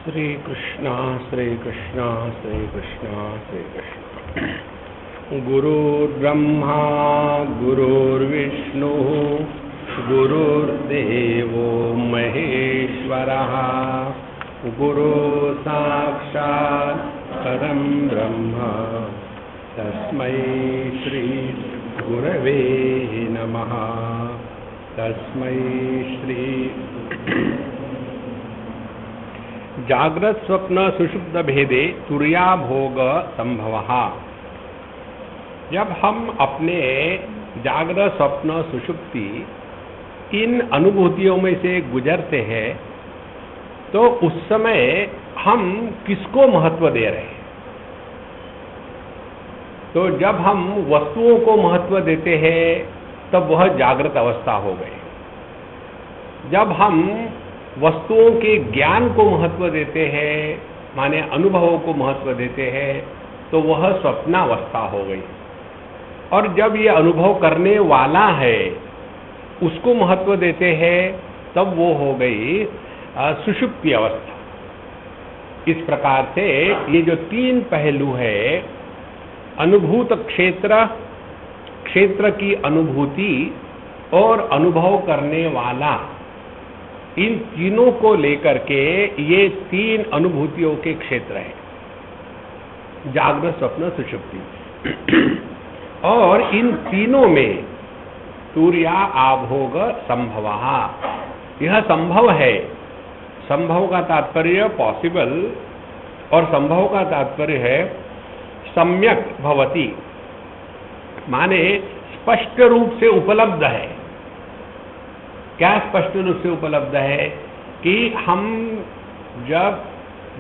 श्री कृष्णा श्री कृष्णा श्री कृष्णा श्री कृष्णा। गुरुर्ब्रह्मा गुरुर्विष्णु गुरुर्देवो महेश्वरः गुरु साक्षात् परं ब्रह्म तस्मै श्री गुरवे नमः। तस्मै श्री जागृत स्वप्न सुषुप्त भेदे तुर्या भोग संभवः। जब हम अपने जागृत स्वप्न सुषुप्ति इन अनुभूतियों में से गुजरते हैं तो उस समय हम किसको महत्व दे रहे हैं? तो जब हम वस्तुओं को महत्व देते हैं तब वह जागृत अवस्था हो गई। जब हम वस्तुओं के ज्ञान को महत्व देते हैं, माने अनुभवों को महत्व देते हैं, तो वह स्वप्नावस्था हो गई। और जब ये अनुभव करने वाला है उसको महत्व देते हैं तब वो हो गई सुषुप्ति अवस्था। इस प्रकार से ये जो तीन पहलू है, अनुभूत क्षेत्र, क्षेत्र की अनुभूति और अनुभव करने वाला, इन तीनों को लेकर के ये तीन अनुभूतियों के क्षेत्र हैं, जागृत स्वप्न सुषुप्ति। और इन तीनों में तुर्या आभोग संभवः, यह संभव है। संभव का तात्पर्य पॉसिबल और संभव का तात्पर्य है सम्यक भवति, माने स्पष्ट रूप से उपलब्ध है। क्या स्पष्ट रूप से उपलब्ध है कि हम जब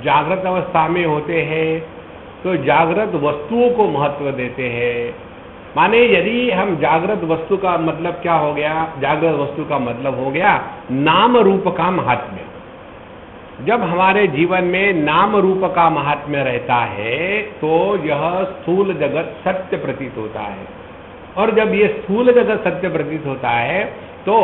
जागृत अवस्था में होते हैं तो जागृत वस्तुओं को महत्व देते हैं। माने यदि हम जागृत वस्तु का मतलब क्या हो गया? जागृत वस्तु का मतलब हो गया नाम रूप का महात्म्य। जब हमारे जीवन में नाम रूप का महात्म्य रहता है तो यह स्थूल जगत सत्य प्रतीत होता है। और जब ये स्थूल जगत सत्य प्रतीत होता है तो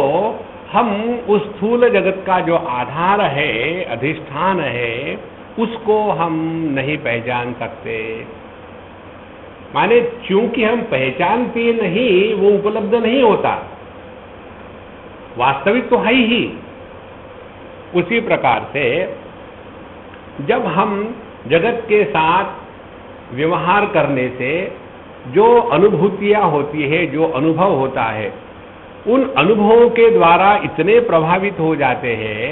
हम उस स्थूल जगत का जो आधार है, अधिष्ठान है, उसको हम नहीं पहचान सकते। माने क्योंकि हम पहचानते नहीं, वो उपलब्ध नहीं होता, वास्तविक तो है ही। उसी प्रकार से जब हम जगत के साथ व्यवहार करने से जो अनुभूतियां होती है, जो अनुभव होता है, उन अनुभवों के द्वारा इतने प्रभावित हो जाते हैं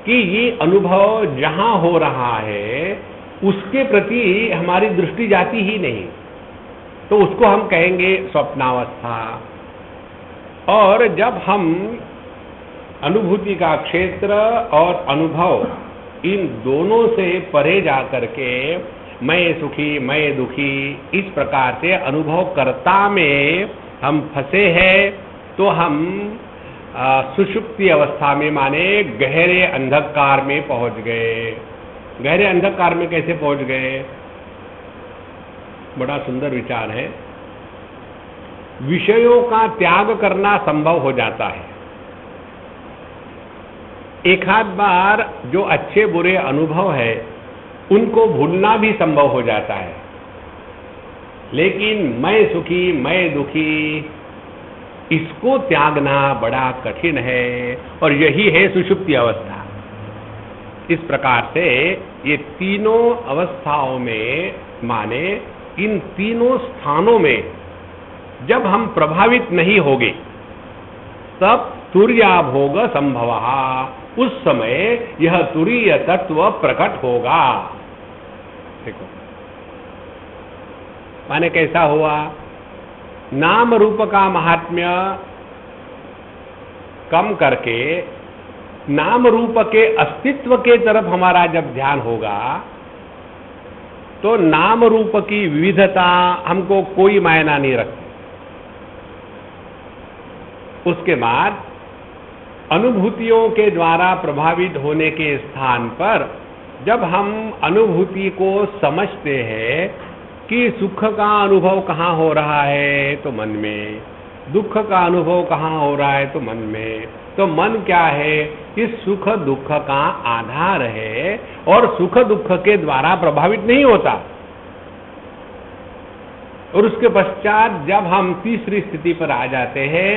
कि ये अनुभव जहां हो रहा है उसके प्रति हमारी दृष्टि जाती ही नहीं, तो उसको हम कहेंगे स्वप्नावस्था। और जब हम अनुभूति का क्षेत्र और अनुभव इन दोनों से परे जा करके मैं सुखी मैं दुखी इस प्रकार से अनुभवकर्ता में हम फंसे हैं तो हम सुषुप्ति अवस्था में, माने गहरे अंधकार में पहुंच गए। गहरे अंधकार में कैसे पहुंच गए? बड़ा सुंदर विचार है। विषयों का त्याग करना संभव हो जाता है। एक आध बार जो अच्छे बुरे अनुभव है उनको भूलना भी संभव हो जाता है, लेकिन मैं सुखी मैं दुखी इसको त्यागना बड़ा कठिन है। और यही है सुषुप्ति अवस्था। इस प्रकार से ये तीनों अवस्थाओं में, माने इन तीनों स्थानों में जब हम प्रभावित नहीं होंगे तब तुर्या भोग संभवः, उस समय यह तुरीय तत्व प्रकट होगा। देखो माने कैसा हुआ? नाम रूप का महात्म्य कम करके नाम रूप के अस्तित्व के तरफ हमारा जब ध्यान होगा तो नाम रूप की विविधता हमको कोई मायना नहीं रखती। उसके बाद अनुभूतियों के द्वारा प्रभावित होने के स्थान पर जब हम अनुभूति को समझते हैं कि सुख का अनुभव कहाँ हो रहा है तो मन में, दुख का अनुभव कहाँ हो रहा है तो मन में, तो मन क्या है? इस सुख दुख का आधार है और सुख दुख के द्वारा प्रभावित नहीं होता। और उसके पश्चात जब हम तीसरी स्थिति पर आ जाते हैं,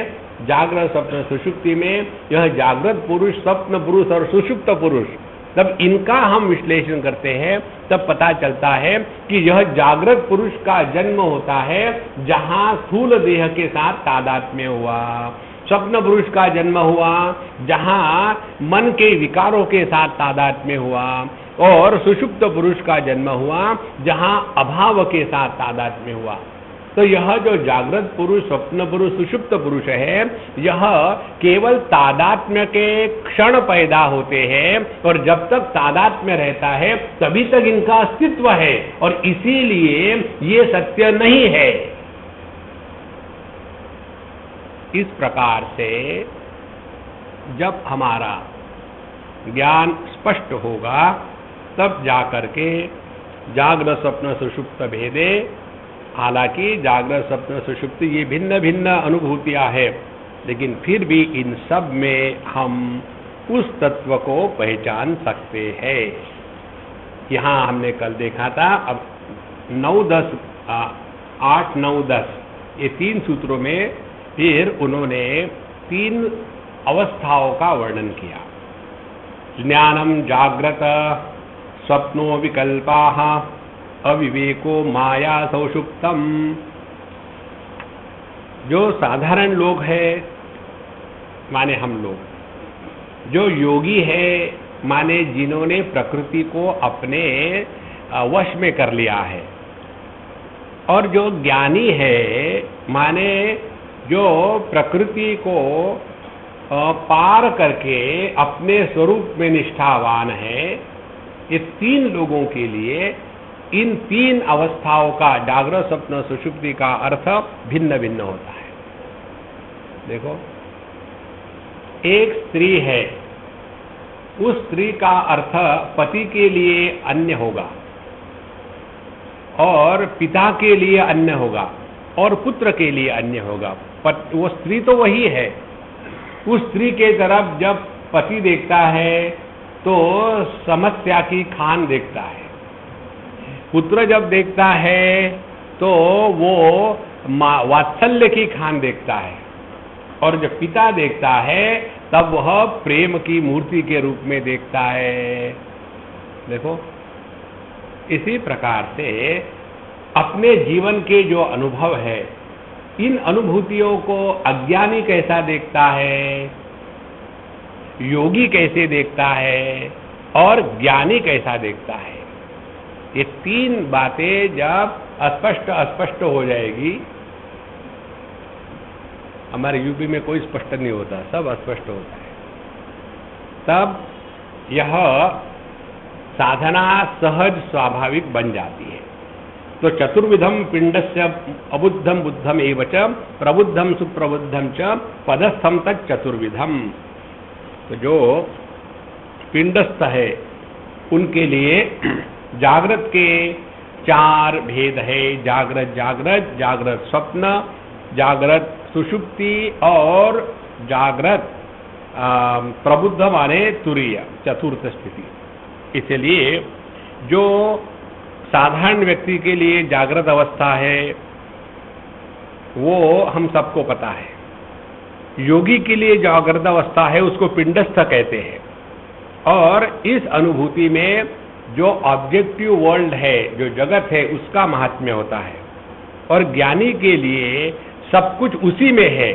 जागृत स्वप्न सुषुप्ति में, यह जागृत पुरुष, स्वप्न पुरुष और सुषुप्त पुरुष, तब इनका हम विश्लेषण करते हैं, तब पता चलता है कि यह जागृत पुरुष का जन्म होता है जहां स्थूल देह के साथ तादात्म्य हुआ, स्वप्न पुरुष का जन्म हुआ जहां मन के विकारों के साथ तादात्म्य हुआ, और सुषुप्त पुरुष का जन्म हुआ जहां अभाव के साथ तादात्म्य हुआ। तो यह जो जागृत पुरुष, स्वप्न पुरुष, सुषुप्त पुरुष है, यह केवल तादात्म्य के क्षण पैदा होते हैं, और जब तक तादात्म्य रहता है तभी तक इनका अस्तित्व है, और इसीलिए ये सत्य नहीं है। इस प्रकार से जब हमारा ज्ञान स्पष्ट होगा, तब जाकर के जागृत स्वप्न सुषुप्त भेदे, हालांकि जागृत स्वप्न सुषुप्ति ये भिन्न भिन्न अनुभूतियां हैं, लेकिन फिर भी इन सब में हम उस तत्व को पहचान सकते हैं। यहाँ हमने कल देखा था, अब 9-10 8, 9, 10 ये 3 सूत्रों में फिर उन्होंने 3 अवस्थाओं का वर्णन किया। ज्ञानम जाग्रत, स्वप्नो विकल्पाः, अविवेको माया सौषुप्तम। जो साधारण लोग हैं, माने हम लोग, जो योगी है, माने जिन्होंने प्रकृति को अपने वश में कर लिया है, और जो ज्ञानी है, माने जो प्रकृति को पार करके अपने स्वरूप में निष्ठावान है, ये 3 लोगों के लिए इन 3 अवस्थाओं का, जागृत स्वप्न सुषुप्ति का अर्थ भिन्न भिन्न होता है। देखो, एक स्त्री है, उस स्त्री का अर्थ पति के लिए अन्य होगा, और पिता के लिए अन्य होगा, और पुत्र के लिए अन्य होगा। वो स्त्री तो वही है। उस स्त्री के तरफ जब पति देखता है तो समस्या की खान देखता है, पुत्र जब देखता है तो वो वात्सल्य की खान देखता है, और जब पिता देखता है तब वह प्रेम की मूर्ति के रूप में देखता है। देखो, इसी प्रकार से अपने जीवन के जो अनुभव है, इन अनुभूतियों को अज्ञानी कैसा देखता है, योगी कैसे देखता है, और ज्ञानी कैसा देखता है, ये 3 बातें जब अस्पष्ट हो जाएगी, हमारे यूपी में कोई स्पष्ट नहीं होता, सब अस्पष्ट होता है, तब यह साधना सहज स्वाभाविक बन जाती है। तो चतुर्विधम पिंडस्य अबुद्धम बुद्धम एवच प्रबुद्धम सुप्रबुद्धम च पदस्थम तक चतुर्विधम। तो जो पिंडस्थ है उनके लिए जागृत के 4 भेद है, जागृत जागृत, जागृत स्वप्न, जागृत सुषुप्ति और जागृत प्रबुद्ध माने तुरीय, चतुर्थ स्थिति। इसलिए जो साधारण व्यक्ति के लिए जागृत अवस्था है वो हम सबको पता है, योगी के लिए जागृत अवस्था है उसको पिंडस्थ कहते हैं, और इस अनुभूति में जो ऑब्जेक्टिव वर्ल्ड है, जो जगत है, उसका महात्म्य होता है, और ज्ञानी के लिए सब कुछ उसी में है।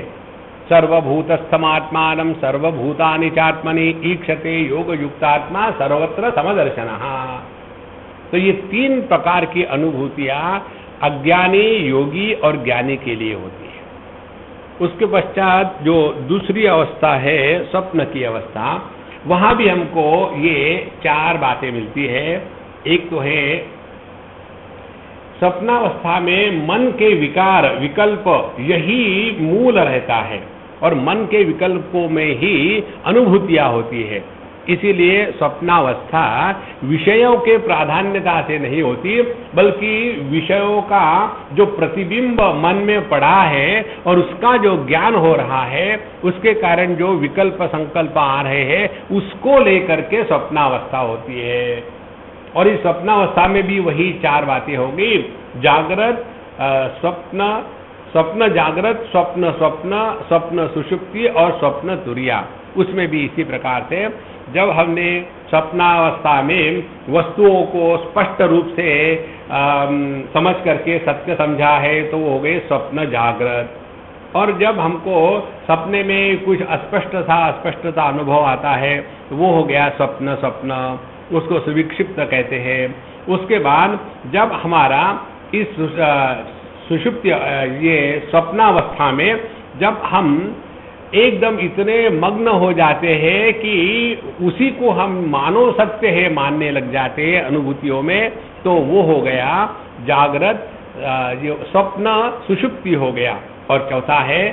सर्वभूतस्थमात्मानं सर्वभूतानि चात्मनि ईक्षते योग युक्तात्मा सर्वत्र समदर्शनः। तो ये 3 प्रकार की अनुभूतियां अज्ञानी, योगी और ज्ञानी के लिए होती है। उसके पश्चात जो दूसरी अवस्था है, स्वप्न की अवस्था, वहां भी हमको ये 4 बातें मिलती है। एक तो है स्वप्नावस्था में मन के विकार, विकल्प, यही मूल रहता है, और मन के विकल्पों में ही अनुभूतियां होती है। इसीलिए स्वप्नावस्था विषयों के प्राधान्यता से नहीं होती, बल्कि विषयों का जो प्रतिबिंब मन में पड़ा है और उसका जो ज्ञान हो रहा है, उसके कारण जो विकल्प संकल्प आ रहे हैं, उसको लेकर के स्वप्नावस्था होती है। और इस स्वप्नावस्था में भी वही चार बातें होंगी, जागृत, स्वप्न, स्वप्न जागृत, स्वप्न स्वप्न, स्वप्न सुषुप्ति और स्वप्न तुरिया। उसमें भी इसी प्रकार से जब हमने स्वप्नावस्था में वस्तुओं को स्पष्ट रूप से समझ करके सत्य समझा है, तो वो हो गए स्वप्न जागृत। और जब हमको सपने में कुछ अस्पष्टता अनुभव आता है, तो वो हो गया स्वप्न स्वप्न, उसको सुविक्षिप्त कहते हैं। उसके बाद जब हमारा इस सुषुप्ति, ये स्वप्नावस्था में जब हम एकदम इतने मग्न हो जाते हैं कि उसी को हम मानो सत्य है मानने लग जाते हैं अनुभूतियों में, तो वो हो गया जागृत, ये स्वप्न सुषुप्ति हो गया। और चौथा है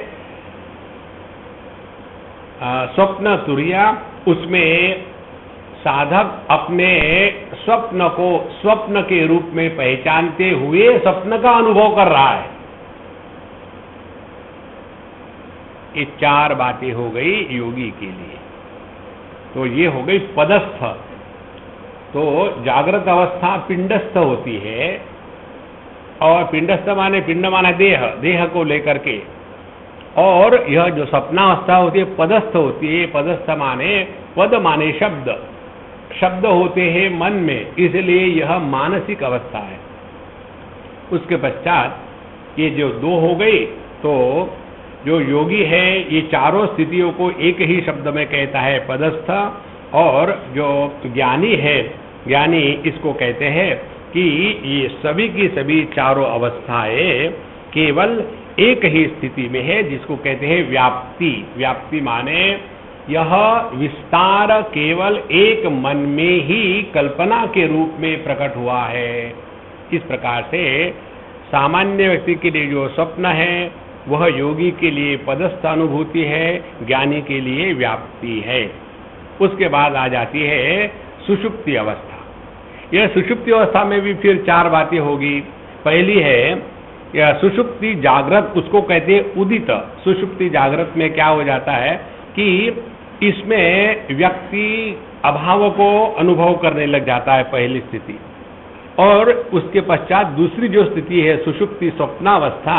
स्वप्न तुरिया। उसमें साधक अपने स्वप्न को स्वप्न के रूप में पहचानते हुए स्वप्न का अनुभव कर रहा है। ये चार बातें हो गई योगी के लिए। तो ये हो गई पदस्थ। तो जागृत अवस्था पिंडस्थ होती है, और पिंडस्थ माने पिंड माना देह, देह को लेकर के। और यह जो स्वप्नावस्था होती है पदस्थ होती है। पदस्थ माने पद माने शब्द, शब्द होते हैं मन में, इसलिए यह मानसिक अवस्था है। उसके पश्चात ये जो दो हो गई, तो जो योगी है ये चारों स्थितियों को एक ही शब्द में कहता है पदस्थ। और जो ज्ञानी है, ज्ञानी इसको कहते हैं कि ये सभी की सभी चारों अवस्थाएं केवल एक ही स्थिति में है, जिसको कहते हैं व्याप्ति। व्याप्ति माने यह विस्तार केवल एक मन में ही कल्पना के रूप में प्रकट हुआ है। इस प्रकार से सामान्य व्यक्ति के लिए जो स्वप्न है वह योगी के लिए पदस्थ अनुभूति है, ज्ञानी के लिए व्याप्ति है। उसके बाद आ जाती है सुषुप्ति अवस्था। यह सुषुप्ति अवस्था में भी फिर चार बातें होगी। पहली है यह सुषुप्ति जागृत, उसको कहते हैं उदित। सुषुप्ति जागृत में क्या हो जाता है कि इसमें व्यक्ति अभाव को अनुभव करने लग जाता है, पहली स्थिति। और उसके पश्चात दूसरी जो स्थिति है सुषुप्ति स्वप्नावस्था,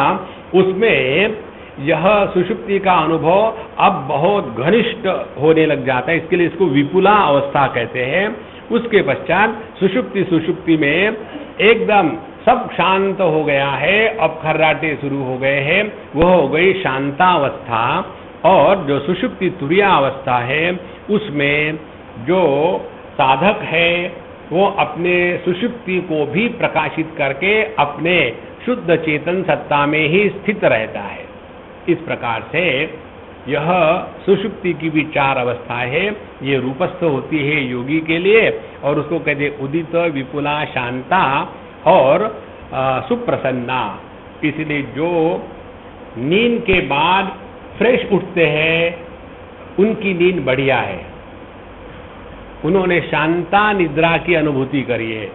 उसमें यह सुषुप्ति का अनुभव अब बहुत घनिष्ठ होने लग जाता है, इसके लिए इसको विपुला अवस्था कहते हैं। उसके पश्चात सुषुप्ति में एकदम सब शांत हो गया है, अब खर्राटे शुरू हो गए हैं, वह हो गई शांतावस्था। और जो सुषुप्ति तुरिया अवस्था है, उसमें जो साधक है वो अपने सुषुप्ति को भी प्रकाशित करके अपने शुद्ध चेतन सत्ता में ही स्थित रहता है। इस प्रकार से यह सुषुप्ति की भी चार अवस्थाएं है, ये रूपस्थ होती है योगी के लिए, और उसको कहते उदित, विपुला, शांता और सुप्रसन्ना। इसलिए जो नींद के बाद फ्रेश उठते हैं उनकी नींद बढ़िया है, उन्होंने शांता निद्रा की अनुभूति करी है।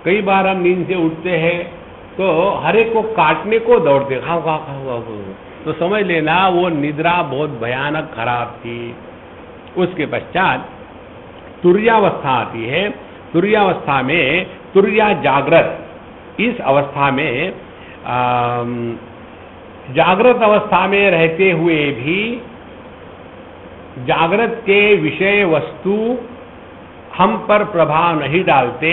कई बार हम नींद से उठते हैं तो हर एक को काटने को दौड़ते, खाओ खाओ खाओ खाओ, तो समझ लेना वो निद्रा बहुत भयानक खराब थी। उसके पश्चात तुर्यावस्था आती है। तुर्यावस्था में तुर्या जागृत, इस अवस्था में जागृत अवस्था में रहते हुए भी जागृत के विषय वस्तु हम पर प्रभाव नहीं डालते,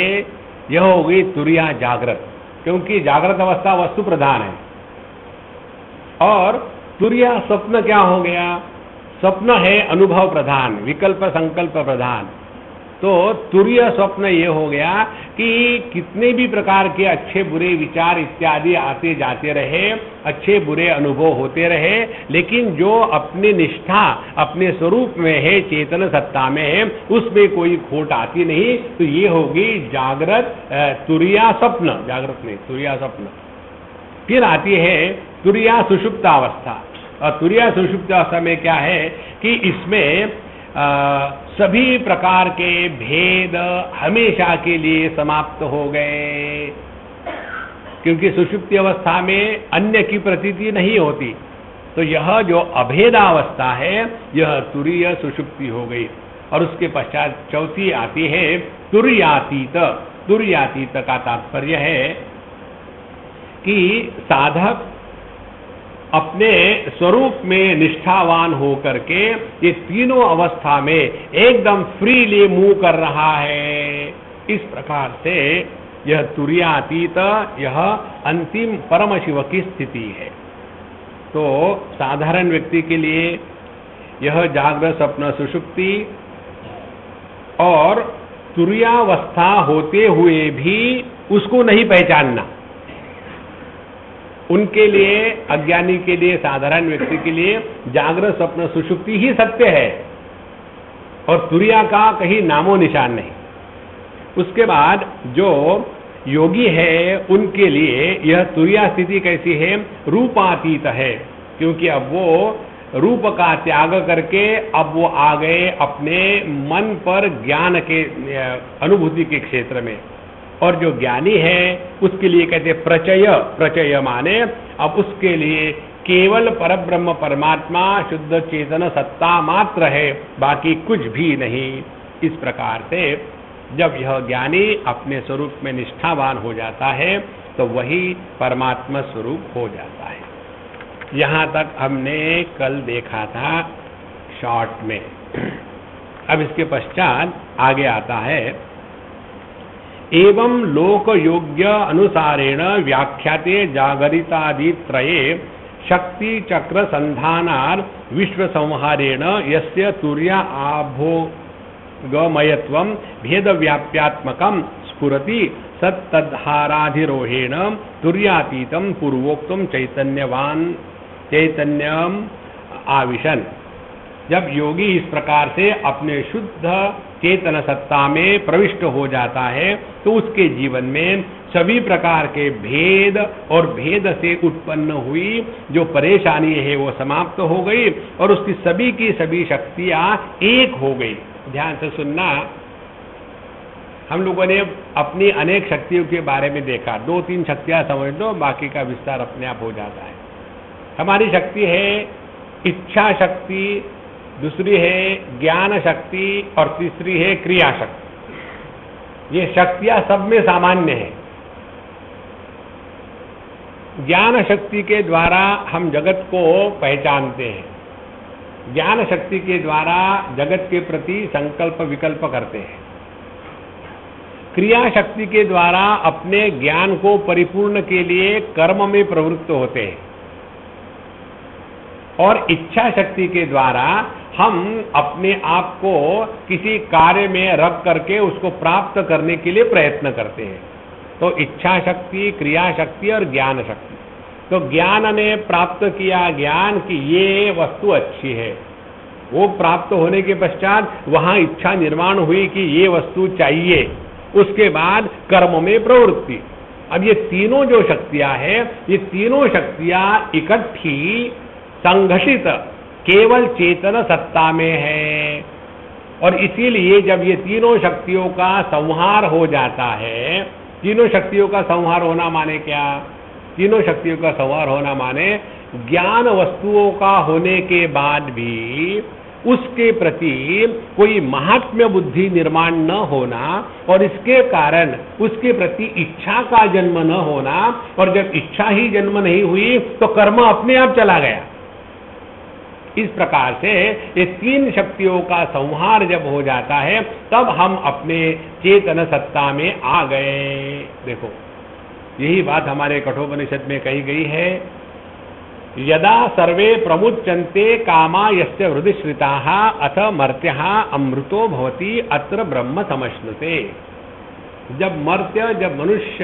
यह हो गई तुर्या जागृत, क्योंकि जागृत अवस्था वस्तु प्रधान है। और तुर्या स्वप्न क्या हो गया? स्वप्न है अनुभव प्रधान, विकल्प संकल्प प्रधान। तो तुर्य स्वप्न ये हो गया कि कितने भी प्रकार के अच्छे बुरे विचार इत्यादि आते जाते रहे, अच्छे बुरे अनुभव होते रहे, लेकिन जो अपनी निष्ठा अपने स्वरूप में है, चेतन सत्ता में है, उसमें कोई खोट आती नहीं। तो ये होगी जागृत तुर्या स्वप्न, जागृत नहीं तुर्या स्वप्न। फिर आती है तुर्या सुषुप्तावस्था। और तुर्या सुषुप्तावस्था में क्या है कि इसमें सभी प्रकार के भेद हमेशा के लिए समाप्त हो गए, क्योंकि सुषुप्ति अवस्था में अन्य की प्रतीति नहीं होती। तो यह जो अभेदावस्था है यह तुरीय सुषुप्ति हो गई। और उसके पश्चात चौथी आती है तुर्यातीत। तुर्यातीत का तात्पर्य है कि साधक अपने स्वरूप में निष्ठावान होकर के ये तीनों अवस्था में एकदम फ्रीली मूव कर रहा है। इस प्रकार से यह तुर्यातीत, यह अंतिम परम शिव की स्थिति है। तो साधारण व्यक्ति के लिए यह जागृत स्वप्न सुषुप्ति और तुर्यावस्था होते हुए भी उसको नहीं पहचानना, उनके लिए, अज्ञानी के लिए, साधारण व्यक्ति के लिए जागृत स्वप्न सुषुप्ति ही सत्य है और तुर्या का कहीं नामो निशान नहीं। उसके बाद जो योगी है उनके लिए यह तुर्या स्थिति कैसी है? रूपातीत है, क्योंकि अब वो रूप का त्याग करके अब वो आ गए अपने मन पर ज्ञान के अनुभूति के क्षेत्र में। और जो ज्ञानी है उसके लिए कहते हैं प्रचय। प्रचय माने अब उसके लिए केवल परब्रह्म परमात्मा शुद्ध चेतन सत्ता मात्र है, बाकी कुछ भी नहीं। इस प्रकार से जब यह ज्ञानी अपने स्वरूप में निष्ठावान हो जाता है तो वही परमात्मा स्वरूप हो जाता है। यहाँ तक हमने कल देखा था शॉर्ट में। अब इसके पश्चात आगे आता है एवं लोक योग्य अनुसारेण व्याख्याते जागरितादि त्रये शक्ति चक्र संधानार विश्व संहारेण यस्य तुर्या आभोगमयत्वं भेद व्याप्यात्मकं स्फुरति सत्तद्धाराधिरोहेण तुर्यातीतं पूर्वोक्तं चैतन्यम आविशन। जब योगी इस प्रकार से अपने शुद्ध चेतन सत्ता में प्रविष्ट हो जाता है तो उसके जीवन में सभी प्रकार के भेद और भेद से उत्पन्न हुई जो परेशानी है वो समाप्त हो गई और उसकी सभी की सभी शक्तियां एक हो गई। ध्यान से सुनना, हम लोगों ने अपनी अनेक शक्तियों के बारे में देखा। 2-3 शक्तियां समझ दो, बाकी का विस्तार अपने आप हो जाता है। हमारी शक्ति है इच्छा शक्ति, दूसरी है ज्ञान शक्ति और तीसरी है क्रिया शक्ति। ये शक्तियां सब में सामान्य है। ज्ञान शक्ति के द्वारा हम जगत को पहचानते हैं, ज्ञान शक्ति के द्वारा जगत के प्रति संकल्प विकल्प करते हैं, क्रिया शक्ति के द्वारा अपने ज्ञान को परिपूर्ण के लिए कर्म में प्रवृत्त होते हैं और इच्छा शक्ति के द्वारा हम अपने आप को किसी कार्य में रख करके उसको प्राप्त करने के लिए प्रयत्न करते हैं। तो इच्छा शक्ति, क्रिया शक्ति और ज्ञान शक्ति। तो ज्ञान ने प्राप्त किया ज्ञान कि ये वस्तु अच्छी है, वो प्राप्त होने के पश्चात वहां इच्छा निर्माण हुई कि ये वस्तु चाहिए, उसके बाद कर्म में प्रवृत्ति। अब ये तीनों जो शक्तियां हैं, ये तीनों शक्तियां इकट्ठी संघटित केवल चेतन सत्ता में है। और इसीलिए जब ये तीनों शक्तियों का संहार हो जाता है, तीनों शक्तियों का संहार होना माने क्या? तीनों शक्तियों का संहार होना माने ज्ञान वस्तुओं का होने के बाद भी उसके प्रति कोई महात्म्य बुद्धि निर्माण न होना और इसके कारण उसके प्रति इच्छा का जन्म न होना। और जब इच्छा ही जन्म नहीं हुई तो कर्म अपने आप चला गया। इस प्रकार से ये तीन शक्तियों का संहार जब हो जाता है तब हम अपने चेतन सत्ता में आ गए। देखो, यही बात हमारे कठोपनिषद में कही गई है। यदा सर्वे प्रमुच्यन्ते कामा यस्य हृदि श्रिताः अथ मर्त्यः अमृतो भवति अत्र ब्रह्म समश्नुते। जब मर्त्य, जब मनुष्य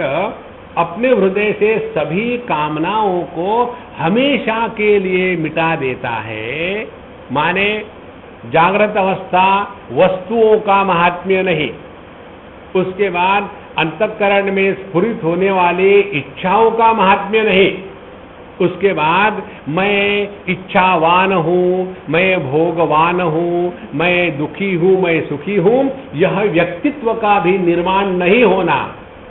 अपने हृदय से सभी कामनाओं को हमेशा के लिए मिटा देता है, माने जागृत अवस्था वस्तुओं का महात्म्य नहीं, उसके बाद अंतःकरण में स्फुरित होने वाली इच्छाओं का महात्म्य नहीं, उसके बाद मैं इच्छावान हूँ, मैं भोगवान हूँ, मैं दुखी हूँ, मैं सुखी हूँ, यह व्यक्तित्व का भी निर्माण नहीं होना,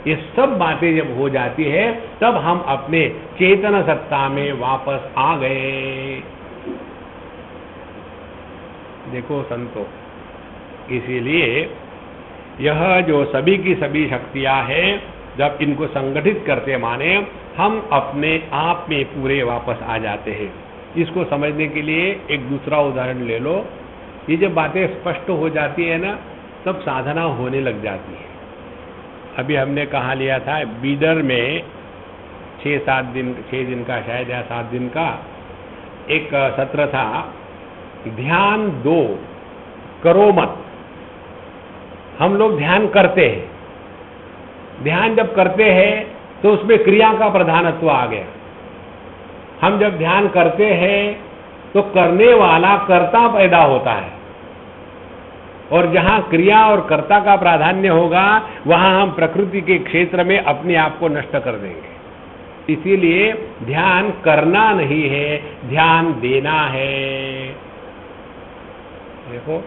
ये सब बातें जब हो जाती है तब हम अपने चेतन सत्ता में वापस आ गए। देखो संतो, इसीलिए यह जो सभी की सभी शक्तियां हैं, जब इनको संगठित करते माने हम अपने आप में पूरे वापस आ जाते हैं। इसको समझने के लिए एक दूसरा उदाहरण ले लो। ये जब बातें स्पष्ट हो जाती है ना, तब साधना होने लग जाती है। अभी हमने कहा लिया था बीदर में 6 दिन का शायद या 7 दिन का एक सत्र था, ध्यान 2 करो मत। हम लोग ध्यान करते हैं, ध्यान जब करते हैं तो उसमें क्रिया का प्रधानत्व आ गया। हम जब ध्यान करते हैं तो करने वाला कर्ता पैदा होता है, और जहां क्रिया और कर्ता का प्राधान्य होगा वहां हम प्रकृति के क्षेत्र में अपने आप को नष्ट कर देंगे। इसीलिए ध्यान करना नहीं है, ध्यान देना है। देखो,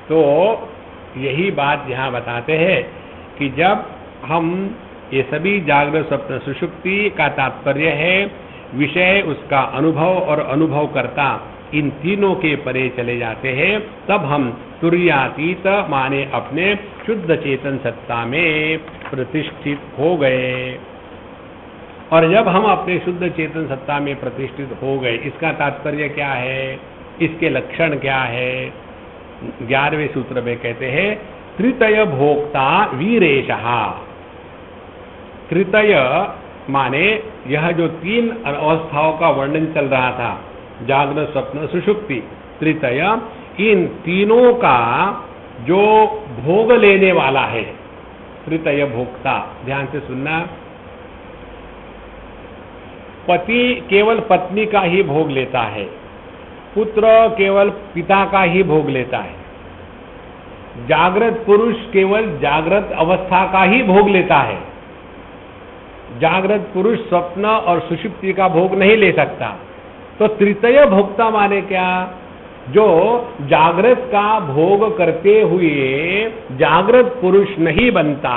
तो यही बात यहां बताते हैं कि जब हम ये सभी जागृत स्वप्न सुषुप्ति का तात्पर्य है विषय, उसका अनुभव और अनुभवकर्ता, इन तीनों के परे चले जाते हैं, तब हम तुर्यातीत माने अपने शुद्ध चेतन सत्ता में प्रतिष्ठित हो गए। और जब हम अपने शुद्ध चेतन सत्ता में प्रतिष्ठित हो गए, इसका तात्पर्य क्या है, इसके लक्षण क्या है? 11वें सूत्र में कहते हैं त्रितय भोक्ता वीरेशः। त्रितय माने यह जो 3 अवस्थाओं का वर्णन चल रहा था, जागृत स्वप्न सुषुप्ति, त्रितय, इन तीनों का जो भोग लेने वाला है, त्रितय भोक्ता। ध्यान से सुनना, पति केवल पत्नी का ही भोग लेता है, पुत्र केवल पिता का ही भोग लेता है, जागृत पुरुष केवल जागृत अवस्था का ही भोग लेता है। जागृत पुरुष स्वप्न और सुषुप्ति का भोग नहीं ले सकता। तो तृतीय भोक्ता माने क्या? जो जागृत का भोग करते हुए जागृत पुरुष नहीं बनता,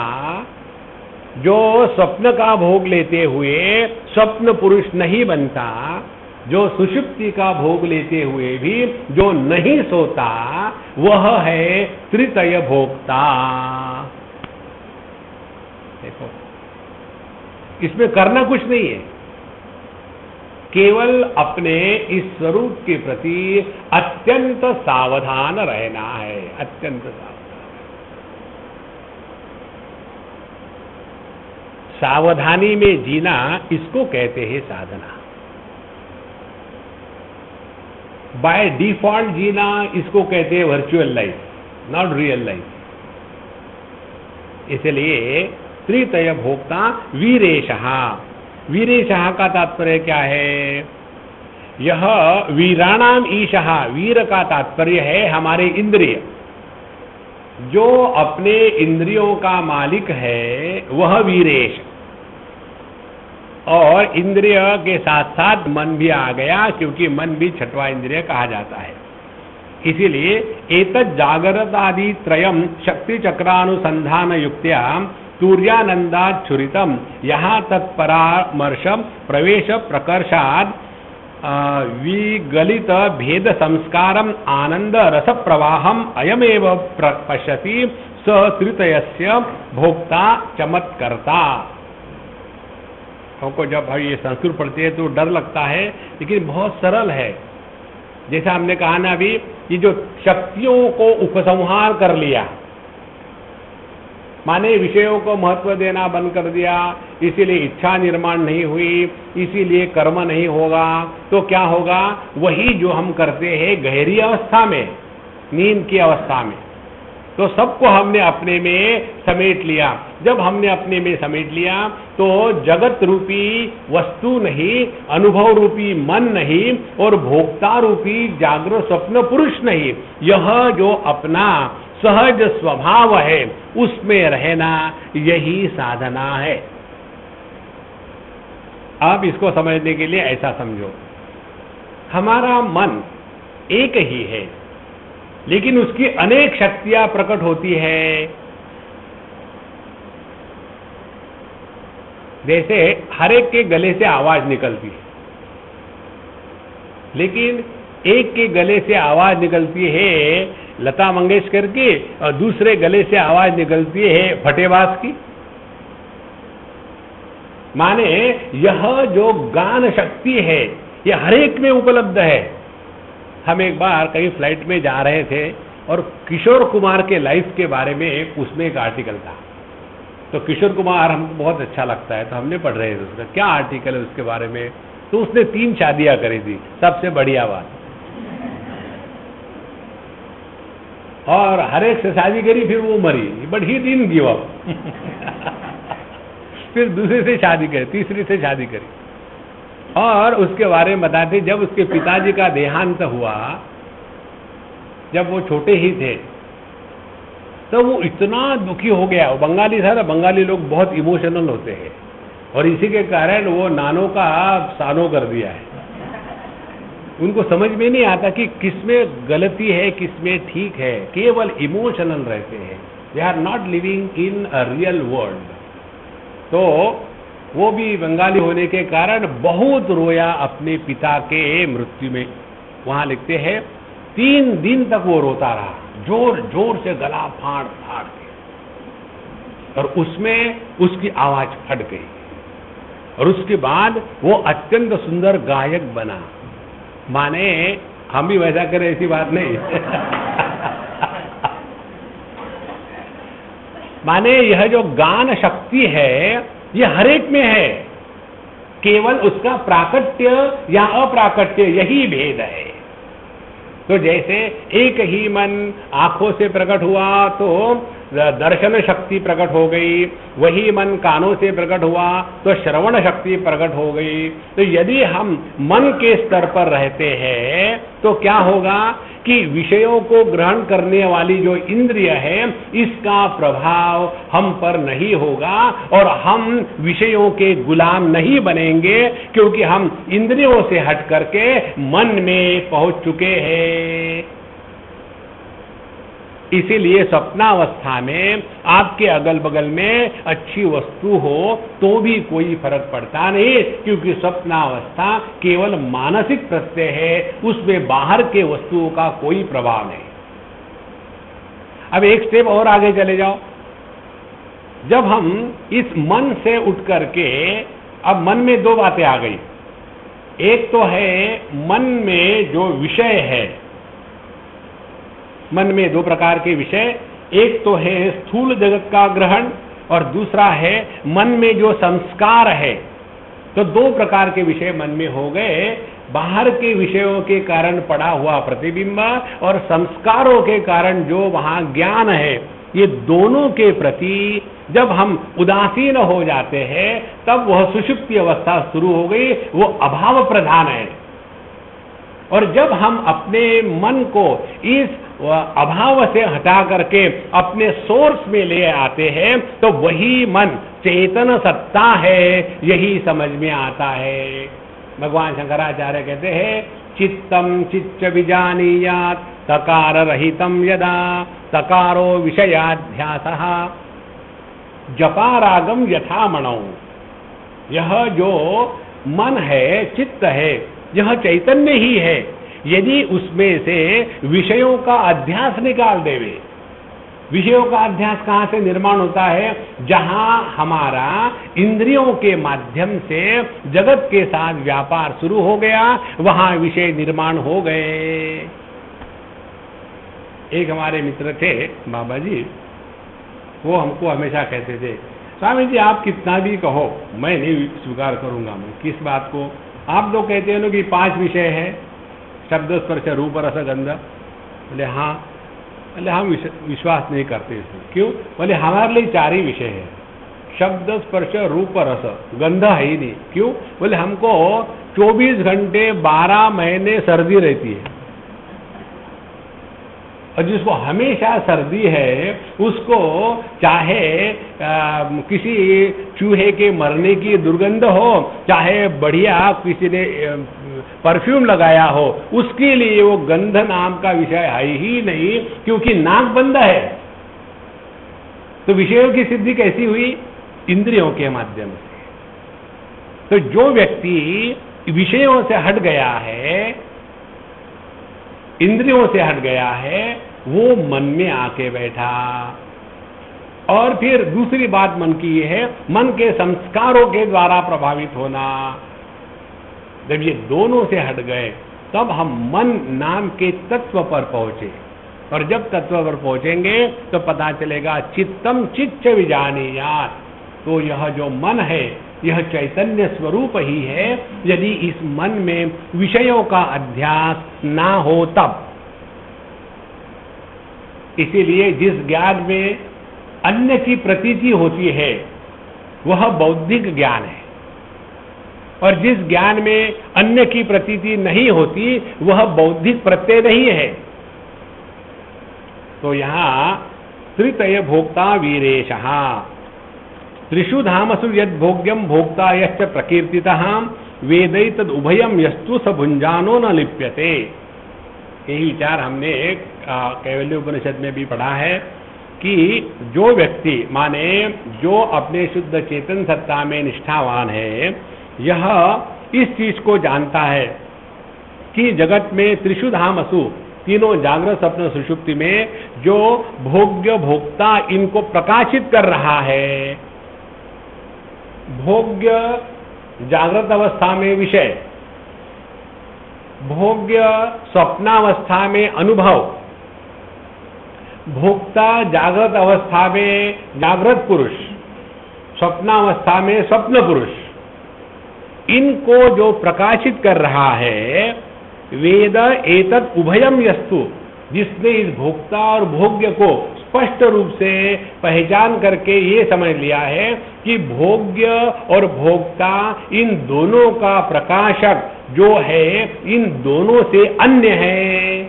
जो स्वप्न का भोग लेते हुए स्वप्न पुरुष नहीं बनता, जो सुषुप्ति का भोग लेते हुए भी जो नहीं सोता, वह है तृतीय भोक्ता। देखो, इसमें करना कुछ नहीं है, केवल अपने इस स्वरूप के प्रति अत्यंत सावधान रहना है, अत्यंत सावधान। सावधानी में जीना, इसको कहते हैं साधना। बाय डिफॉल्ट जीना, इसको कहते हैं virtual life, not real life. इसलिए तृतीय भोक्ता वीरेशः। वीरेशः का तात्पर्य क्या है? यह वीराणाम ईशः, वीर का तात्पर्य है हमारे इंद्रिय। जो अपने इंद्रियों का मालिक है वह वीरेश, और इंद्रिय के साथ साथ मन भी आ गया, क्योंकि मन भी छठवां इंद्रिय कहा जाता है। इसीलिए एतत् जागृत आदि त्रयम शक्ति चक्रानुसंधान युक्त्या तूर्यानंदाच्छुरितम यहाँ तत्परामर्श प्रवेश प्रकर्षाद विगलित भेद संस्कारम आनंद रस प्रवाहम अयमेव पश्यति स तृतीयस्य भोक्ता चमत्कर्ता। हमको जब भाई ये संस्कृत पढ़ते हैं तो डर लगता है, लेकिन बहुत सरल है। जैसा हमने कहा ना अभी, ये जो शक्तियों को उपसंहार कर लिया, माने विषयों को महत्व देना बंद कर दिया, इसीलिए इच्छा निर्माण नहीं हुई, इसीलिए कर्म नहीं होगा। तो क्या होगा? वही जो हम करते हैं गहरी अवस्था में, नींद की अवस्था में, तो सबको हमने अपने में समेट लिया। जब हमने अपने में समेट लिया तो जगत रूपी वस्तु नहीं, अनुभव रूपी मन नहीं, और भोक्ता रूपी जागृत स्वप्न पुरुष नहीं, यह जो अपना सहज स्वभाव है उसमें रहना, यही साधना है। अब इसको समझने के लिए ऐसा समझो, हमारा मन एक ही है, लेकिन उसकी अनेक शक्तियां प्रकट होती है। जैसे हर एक के गले से आवाज निकलती है, लेकिन एक के गले से आवाज निकलती है लता मंगेशकर की और दूसरे गले से आवाज निकलती है फटेबाज की। माने यह जो गान शक्ति है यह हर एक में उपलब्ध है। हम एक बार कहीं फ्लाइट में जा रहे थे और किशोर कुमार के लाइफ के बारे में उसमें एक आर्टिकल था। तो किशोर कुमार हमको बहुत अच्छा लगता है, तो हमने पढ़ रहे थे उसका क्या आर्टिकल है उसके बारे में। तो उसने 3 शादियां करी थी, सबसे बढ़िया बात, और हर एक से शादी करी, फिर वो मरी, but he didn't give up. फिर दूसरे से शादी करी, तीसरी से शादी करी, और उसके बारे में बताते जब उसके पिताजी का देहांत हुआ, जब वो छोटे ही थे, तो वो इतना दुखी हो गया। वो बंगाली था ना, बंगाली लोग बहुत इमोशनल होते हैं, और इसी के कारण वो नानों का सानो कर दिया है। उनको समझ में नहीं आता कि किसमें गलती है किसमें ठीक है, केवल इमोशनल रहते हैं। They are not living in a real world. तो वो भी बंगाली होने के कारण बहुत रोया अपने पिता के मृत्यु में। वहां लिखते हैं 3 दिन तक वो रोता रहा, जोर जोर से गला फाड़ फाड़ के, और उसमें उसकी आवाज फट गई, और उसके बाद वो अत्यंत सुंदर गायक बना। माने हम भी वैसा करें ऐसी बात नहीं। माने यह जो गान शक्ति है यह हर एक में है, केवल उसका प्राकट्य या अप्राकट्य यही भेद है। तो जैसे एक ही मन आंखों से प्रकट हुआ तो दर्शन शक्ति प्रकट हो गई, वही मन कानों से प्रकट हुआ तो श्रवण शक्ति प्रकट हो गई। तो यदि हम मन के स्तर पर रहते हैं तो क्या होगा कि विषयों को ग्रहण करने वाली जो इंद्रिय है इसका प्रभाव हम पर नहीं होगा, और हम विषयों के गुलाम नहीं बनेंगे, क्योंकि हम इंद्रियों से हट करके मन में पहुंच चुके हैं। इसीलिए स्वप्नावस्था में आपके अगल बगल में अच्छी वस्तु हो तो भी कोई फर्क पड़ता नहीं, क्योंकि स्वप्नावस्था केवल मानसिक प्रत्यय है, उसमें बाहर के वस्तुओं का कोई प्रभाव नहीं। अब एक स्टेप और आगे चले जाओ। जब हम इस मन से उठ करके, अब मन में 2 बातें आ गई। एक तो है मन में जो विषय है, मन में 2 प्रकार के विषय, एक तो है स्थूल जगत का ग्रहण और दूसरा है मन में जो संस्कार है। तो 2 प्रकार के विषय मन में हो गए, बाहर के विषयों के कारण पड़ा हुआ प्रतिबिंब और संस्कारों के कारण जो वहां ज्ञान है। ये दोनों के प्रति जब हम उदासीन हो जाते हैं तब वह सुषुप्ति अवस्था शुरू हो गई, वो अभाव प्रधान है। और जब हम अपने मन को इस अभाव से हटा करके अपने सोर्स में ले आते हैं तो वही मन चेतन सत्ता है, यही समझ में आता है। भगवान शंकराचार्य कहते हैं चित्तम चित्त विजानीयात् तकार रहितम यदा तकारो विषयाध्यासः जपारागम यथा मणौ। यह जो मन है, चित्त है, यह चैतन्य ही है। यदि उसमें से विषयों का अध्यास निकाल देवे, विषयों का अध्यास कहां से निर्माण होता है? जहां हमारा इंद्रियों के माध्यम से जगत के साथ व्यापार शुरू हो गया, वहां विषय निर्माण हो गए। एक हमारे मित्र थे बाबा जी, वो हमको हमेशा कहते थे स्वामी जी आप कितना भी कहो मैं नहीं स्वीकार करूंगा। मैं किस बात को? आप लोग कहते हैं कि 5 विषय है, शब्द स्पर्श रूप रस गंध। बोले हाँ। बोले हम विश्वास नहीं करते इसमें। क्यों? बोले हमारे लिए 4 ही विषय है, शब्द स्पर्श रूप रस, गंध है ही नहीं। क्यों? बोले हमको 24 घंटे 12 महीने सर्दी रहती है। और जिसको हमेशा सर्दी है उसको चाहे किसी चूहे के मरने की दुर्गंध हो, चाहे बढ़िया किसी ने परफ्यूम लगाया हो, उसके लिए वो गंध नाम का विषय है ही नहीं, क्योंकि नाक बंद है। तो विषयों की सिद्धि कैसी हुई? इंद्रियों के माध्यम से। तो जो व्यक्ति विषयों से हट गया है, इंद्रियों से हट गया है, वो मन में आके बैठा। और फिर दूसरी बात मन की ये है, मन के संस्कारों के द्वारा प्रभावित होना। जब ये दोनों से हट गए तब हम मन नाम के तत्व पर पहुंचे, और जब तत्व पर पहुंचेंगे तो पता चलेगा चित्तम चित्त विजानीयात्। तो यह जो मन है यह चैतन्य स्वरूप ही है। यदि इस मन में विषयों का अध्यास ना हो तब। इसीलिए जिस ज्ञान में अन्य की प्रतीति होती है वह बौद्धिक ज्ञान है, और जिस ज्ञान में अन्य की प्रतीति नहीं होती वह बौद्धिक प्रत्यय नहीं है। तो यहां त्रितय भोक्ता वीरेशः, त्रिषु धामसु यद भोग्यम भोक्ता यश्च प्रकीर्तितः वेदैतद उभयम यस्तु स भुंजानो न लिप्यते। यही विचार हमने कैवल्य उपनिषद में भी पढ़ा है कि जो व्यक्ति माने जो अपने शुद्ध चेतन सत्ता में निष्ठावान है, यह इस चीज को जानता है कि जगत में त्रिषु धामसु, तीनों जागृत स्वप्न सुषुप्ति में जो भोग्य भोक्ता इनको प्रकाशित कर रहा है। भोग्य जागृत अवस्था में विषय, भोग्य स्वप्नावस्था में अनुभव, भोक्ता जागृत अवस्था में जागृत पुरुष, स्वप्नावस्था में स्वप्न पुरुष, इनको जो प्रकाशित कर रहा है वेद एतत् उभयम यस्तु, जिसने इस भोक्ता और भोग्य को स्पष्ट रूप से पहचान करके ये समझ लिया है कि भोग्य और भोक्ता इन दोनों का प्रकाशक जो है इन दोनों से अन्य है।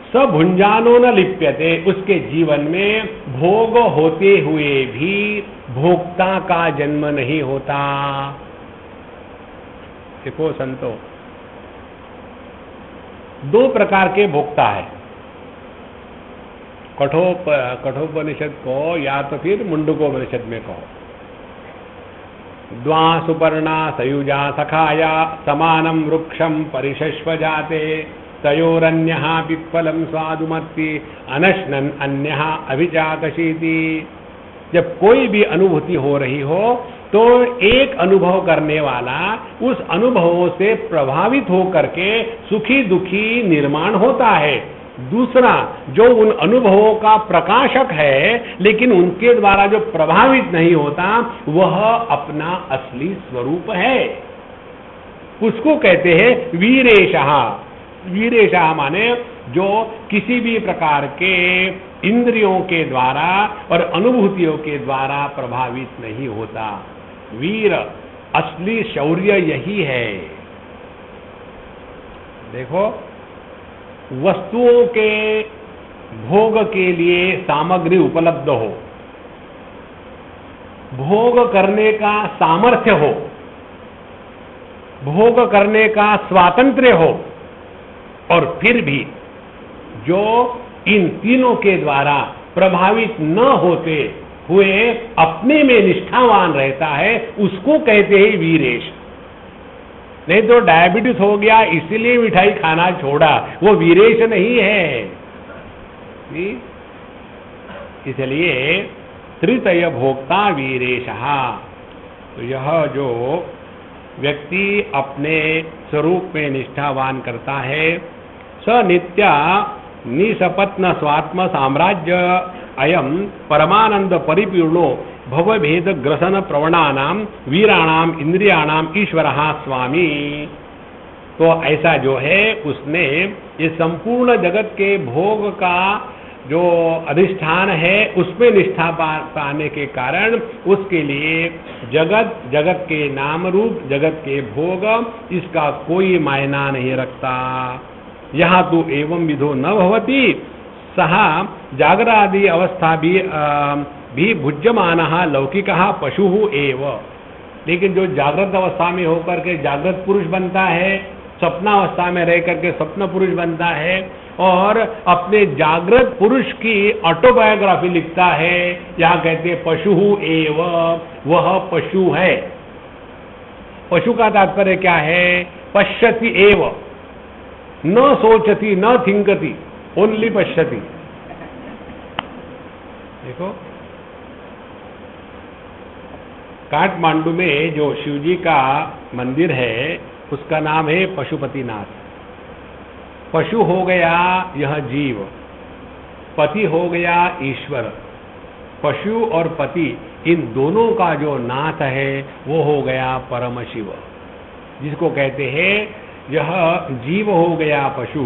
स भुंजानो न लिप्यते, उसके जीवन में भोग होते हुए भी भोक्ता का जन्म नहीं होता। देखो संतो, दो प्रकार के भोक्ता है। कठोपनिषद को या तो फिर मुंडकोपनिषद में कहो, द्वा सुपर्णा सयुजा सखाया समानम वृक्षम परिशश्व जाते तयोरन्यः पिप्पलम स्वादुमत्ति अनश्नन् अन्यः अभिचाकशीति। जब कोई भी अनुभूति हो रही हो तो एक अनुभव करने वाला उस अनुभवों से प्रभावित होकर के सुखी दुखी निर्माण होता है। दूसरा जो उन अनुभवों का प्रकाशक है लेकिन उनके द्वारा जो प्रभावित नहीं होता वह अपना असली स्वरूप है, उसको कहते हैं वीरेशः। वीरेशः माने जो किसी भी प्रकार के इंद्रियों के द्वारा और अनुभूतियों के द्वारा प्रभावित नहीं होता। वीर असली शौर्य यही है। देखो, वस्तुओं के भोग के लिए सामग्री उपलब्ध हो, भोग करने का सामर्थ्य हो, भोग करने का स्वातंत्र्य हो, और फिर भी जो इन तीनों के द्वारा प्रभावित न होते हुए अपने में निष्ठावान रहता है, उसको कहते हैं वीरेश। नहीं तो डायबिटीज हो गया इसीलिए मिठाई खाना छोड़ा, वो वीरेश नहीं है। इसलिए त्रितय भोक्ता वीरेशः। तो यह जो व्यक्ति अपने स्वरूप में निष्ठावान करता है, स नित्या निसपत्न स्वात्म साम्राज्य अयम परमानंद परिपूर्णो भवभेद ग्रसन प्रवणानाम वीराणाम इंद्रियाणाम ईश्वरः स्वामी। तो ऐसा जो है उसने ये संपूर्ण जगत के भोग का जो अधिष्ठान है उसमें निष्ठा पाने के कारण उसके लिए जगत, जगत के नाम रूप, जगत के भोग, इसका कोई मायना नहीं रखता। यहाँ तो एवं विधो न भवति सह जागरादि अवस्था भी भुज्यमानः लौकिकः पशुः एव। लेकिन जो जागृत अवस्था में होकर के जागृत पुरुष बनता है, स्वप्नावस्था में रह करके स्वप्न पुरुष बनता है और अपने जागृत पुरुष की ऑटोबायोग्राफी लिखता है, यहाँ कहते हैं पशुः एव, वह पशु है। पशु का तात्पर्य क्या है? पश्यति एव, न सोचती न थिंकती, ओनली पश्यति। देखो काठमांडू में जो शिवजी का मंदिर है उसका नाम है पशुपतिनाथ। पशु हो गया यह जीव, पति हो गया ईश्वर। पशु और पति इन दोनों का जो नाथ है वो हो गया परम शिव, जिसको कहते हैं यह जीव हो गया पशु,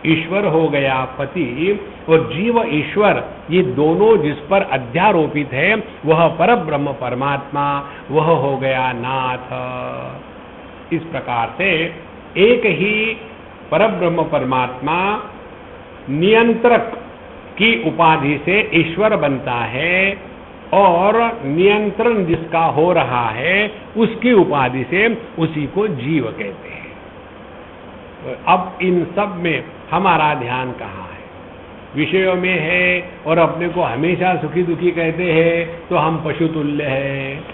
ईश्वर हो गया पति, और जीव ईश्वर ये दोनों जिस पर अध्यारोपित है वह परब्रह्म परमात्मा, वह हो गया नाथ। इस प्रकार से एक ही परब्रह्म परमात्मा नियंत्रक की उपाधि से ईश्वर बनता है और नियंत्रण जिसका हो रहा है उसकी उपाधि से उसी को जीव कहते हैं। अब इन सब में हमारा ध्यान कहाँ है? विषयों में है और अपने को हमेशा सुखी दुखी कहते हैं तो हम पशु तुल्य हैं।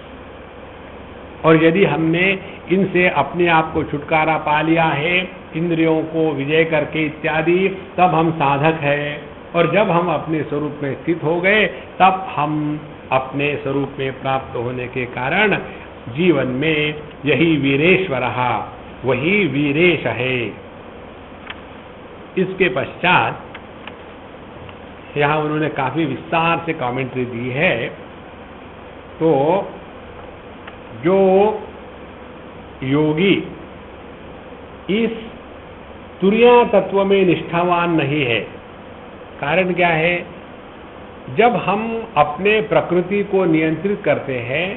और यदि हमने इनसे अपने आप को छुटकारा पा लिया है, इंद्रियों को विजय करके इत्यादि, तब हम साधक हैं। और जब हम अपने स्वरूप में स्थित हो गए तब हम अपने स्वरूप में प्राप्त होने के कारण जीवन में यही वीरेश्वर, वही वीरेश है। इसके पश्चात यहाँ उन्होंने काफी विस्तार से कमेंट्री दी है। तो जो योगी इस तुरीया तत्व में निष्ठावान नहीं है, कारण क्या है? जब हम अपने प्रकृति को नियंत्रित करते हैं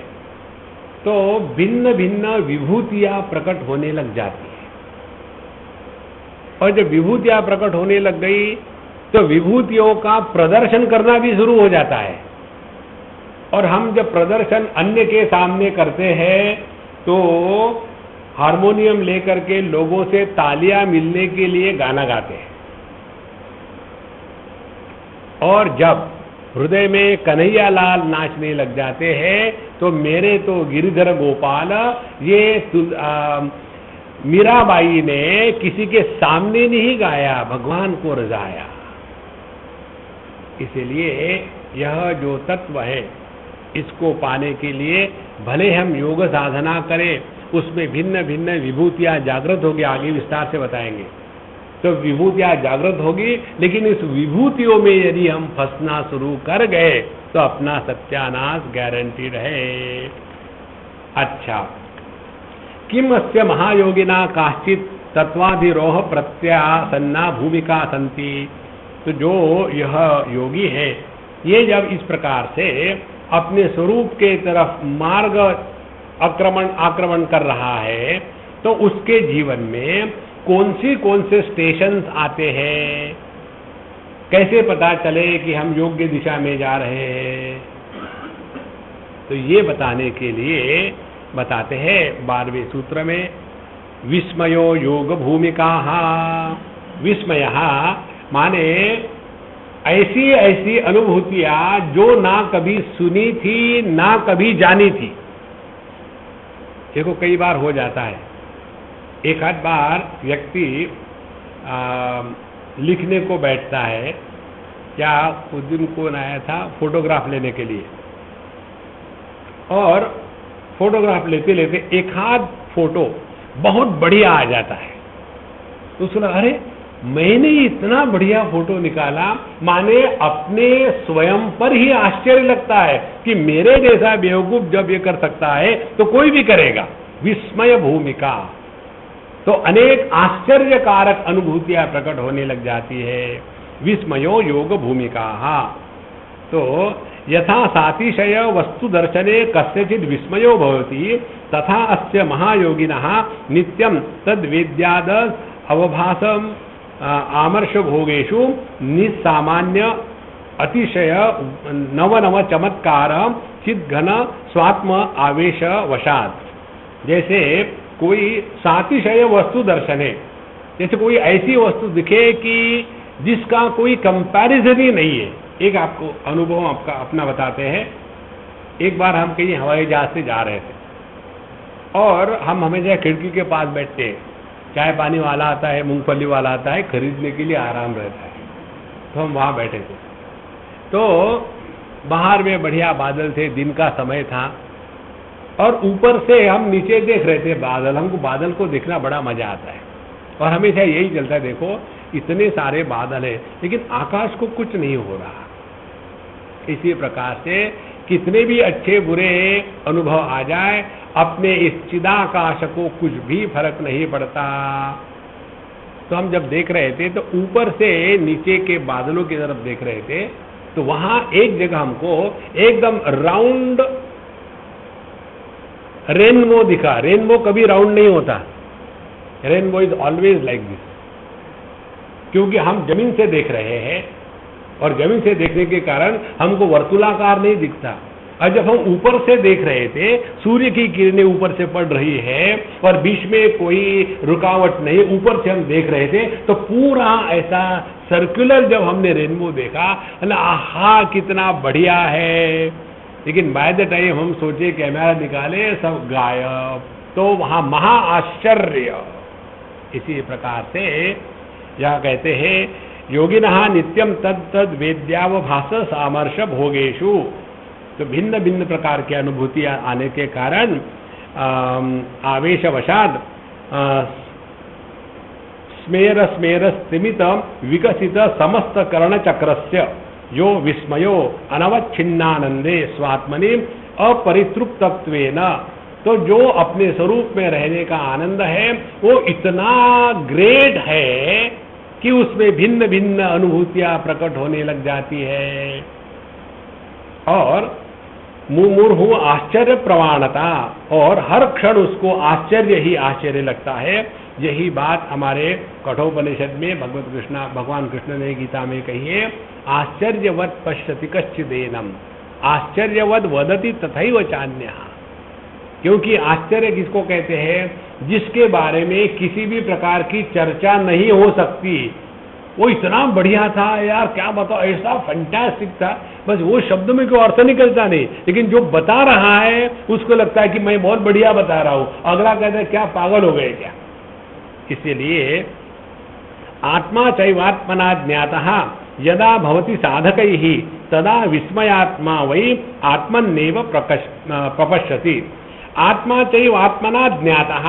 तो भिन्न भिन्न विभूतियां प्रकट होने लग जाती है, और जब विभूतियां प्रकट होने लग गई तो विभूतियों का प्रदर्शन करना भी शुरू हो जाता है। और हम जब प्रदर्शन अन्य के सामने करते हैं तो हारमोनियम लेकर के लोगों से तालियां मिलने के लिए गाना गाते हैं, और जब हृदय में कन्हैया लाल नाचने लग जाते हैं तो मेरे तो गिरिधर गोपाल, ये मीराबाई ने किसी के सामने नहीं गाया, भगवान को रजाया। इसलिए यह जो तत्व है इसको पाने के लिए भले हम योग साधना करें, उसमें भिन्न भिन्न विभूतियां जागृत होगी, आगे विस्तार से बताएंगे। तो विभूतियां जागृत होगी, लेकिन इस विभूतियों में यदि हम फंसना शुरू कर गए तो अपना सत्यानाश गारंटीड है। अच्छा, किम अस्य महायोगिना काश्चित तत्वाधिरोह प्रत्यासन्ना भूमिका संति। तो जो यह योगी है ये जब इस प्रकार से अपने स्वरूप के तरफ मार्ग आक्रमण कर रहा है तो उसके जीवन में कौन से स्टेशंस आते हैं, कैसे पता चले कि हम योग्य दिशा में जा रहे हैं? तो ये बताने के लिए बताते हैं 12वें सूत्र में, विस्मयो योग भूमिका। विस्मय माने ऐसी ऐसी अनुभूतियां जो ना कभी सुनी थी ना कभी जानी थी। देखो कई बार हो जाता है, एक आध बार व्यक्ति लिखने को बैठता है, क्या उस दिन कौन आया था फोटोग्राफ लेने के लिए, और फोटोग्राफ लेते लेते एक आध फोटो बहुत बढ़िया आ जाता है, तो सुना अरे मैंने इतना बढ़िया फोटो निकाला, माने अपने स्वयं पर ही आश्चर्य लगता है कि मेरे जैसा बेवकूफ जब ये कर सकता है तो कोई भी करेगा। विस्मय भूमिका, तो अनेक आश्चर्यकारक अनुभूतियां प्रकट होने लग जाती है। विस्मयो योग भूमिका। तो यथा सातिशय वस्तु दर्शने कस्यचित् विस्मयो भवति तथा अस्य महायोगिनः नित्यं तद्वेद्याद अवभासम आमर्ष भोगेषु निस्सामान्य अतिशय नव नव चमत्कार चिद्घन स्वात्म आवेश वशात। जैसे कोई सातिशय वस्तु दर्शने, जैसे कोई ऐसी वस्तु दिखे कि जिसका कोई कंपैरिजन ही नहीं है। एक आपको अनुभव आपका अपना बताते हैं। एक बार हम कहीं हवाई जहाज से जा रहे थे और हम हमेशा खिड़की के पास बैठते हैं। चाय पानी वाला आता है, मूंगफली वाला आता है, खरीदने के लिए आराम रहता है। तो हम वहाँ बैठे थे। तो बाहर में बढ़िया बादल थे, दिन का समय था और ऊपर से हम नीचे देख रहे थे बादल। हमको बादल को देखना बड़ा मजा आता है और हमेशा यही चलता है, देखो इतने सारे बादल हैं लेकिन आकाश को कुछ नहीं हो रहा। इसी प्रकार से कितने भी अच्छे बुरे अनुभव आ जाए, अपने इस चिदाकाश को कुछ भी फर्क नहीं पड़ता। तो हम जब देख रहे थे तो ऊपर से नीचे के बादलों की तरफ देख रहे थे, तो वहां एक जगह हमको एकदम राउंड रेनबो दिखा। रेनबो कभी राउंड नहीं होता, rainbow is always like this, क्योंकि हम जमीन से देख रहे हैं और जमीन से देखने के कारण हमको वर्तुलाकार नहीं दिखता। और जब हम ऊपर से देख रहे थे, सूर्य की किरणें ऊपर से पड़ रही है और बीच में कोई रुकावट नहीं, ऊपर से हम देख रहे थे, तो पूरा ऐसा सर्कुलर जब हमने रेनबो देखा ना, आहा कितना बढ़िया है। लेकिन बाय द टाइम हम सोचे कैमरा निकाले, सब गायब। तो वहां महा आश्चर्य। इसी प्रकार से यह कहते हैं योगिनः नित्यम तद तद वेद्यावभास सामर्श भोगेषु। तो भिन्न भिन्न प्रकार की अनुभूतियां आने के कारण आवेशवशाद स्मेर स्मेर स्तिमित विकसित समस्त कर्ण चक्रस्य यो विस्मयो अनवच्छिन्नानंदे स्वात्मनि अपरितृप्तत्वेन। तो जो अपने स्वरूप में रहने का आनंद है वो इतना ग्रेट है कि उसमें भिन्न भिन्न अनुभूतियां प्रकट होने लग जाती है। और मुमुर्हु आश्चर्य प्रवाणता, और हर क्षण उसको आश्चर्य ही आश्चर्य लगता है। यही बात हमारे कठोपनिषद में भगवान कृष्ण ने गीता में कही है, आश्चर्यवत् पश्यति कश्चिदेनम आश्चर्यवद वदति तथैव चान्यः। क्योंकि आश्चर्य किसको कहते हैं? जिसके बारे में किसी भी प्रकार की चर्चा नहीं हो सकती। वो इतना बढ़िया था यार, क्या बताओ, ऐसा फैंटास्टिक था, बस वो शब्द में कोई अर्थ निकलता नहीं, लेकिन जो बता रहा है उसको लगता है कि मैं बहुत बढ़िया बता रहा हूं। अगला कहता है क्या पागल हो गए क्या। इसीलिए आत्मा चैवात्मना ज्ञातः यदा भवति साधकैः तदा विस्मयात्मा वै आत्मन्नेव प्रपश्यति। आत्मा चैव आत्मना ज्ञातः,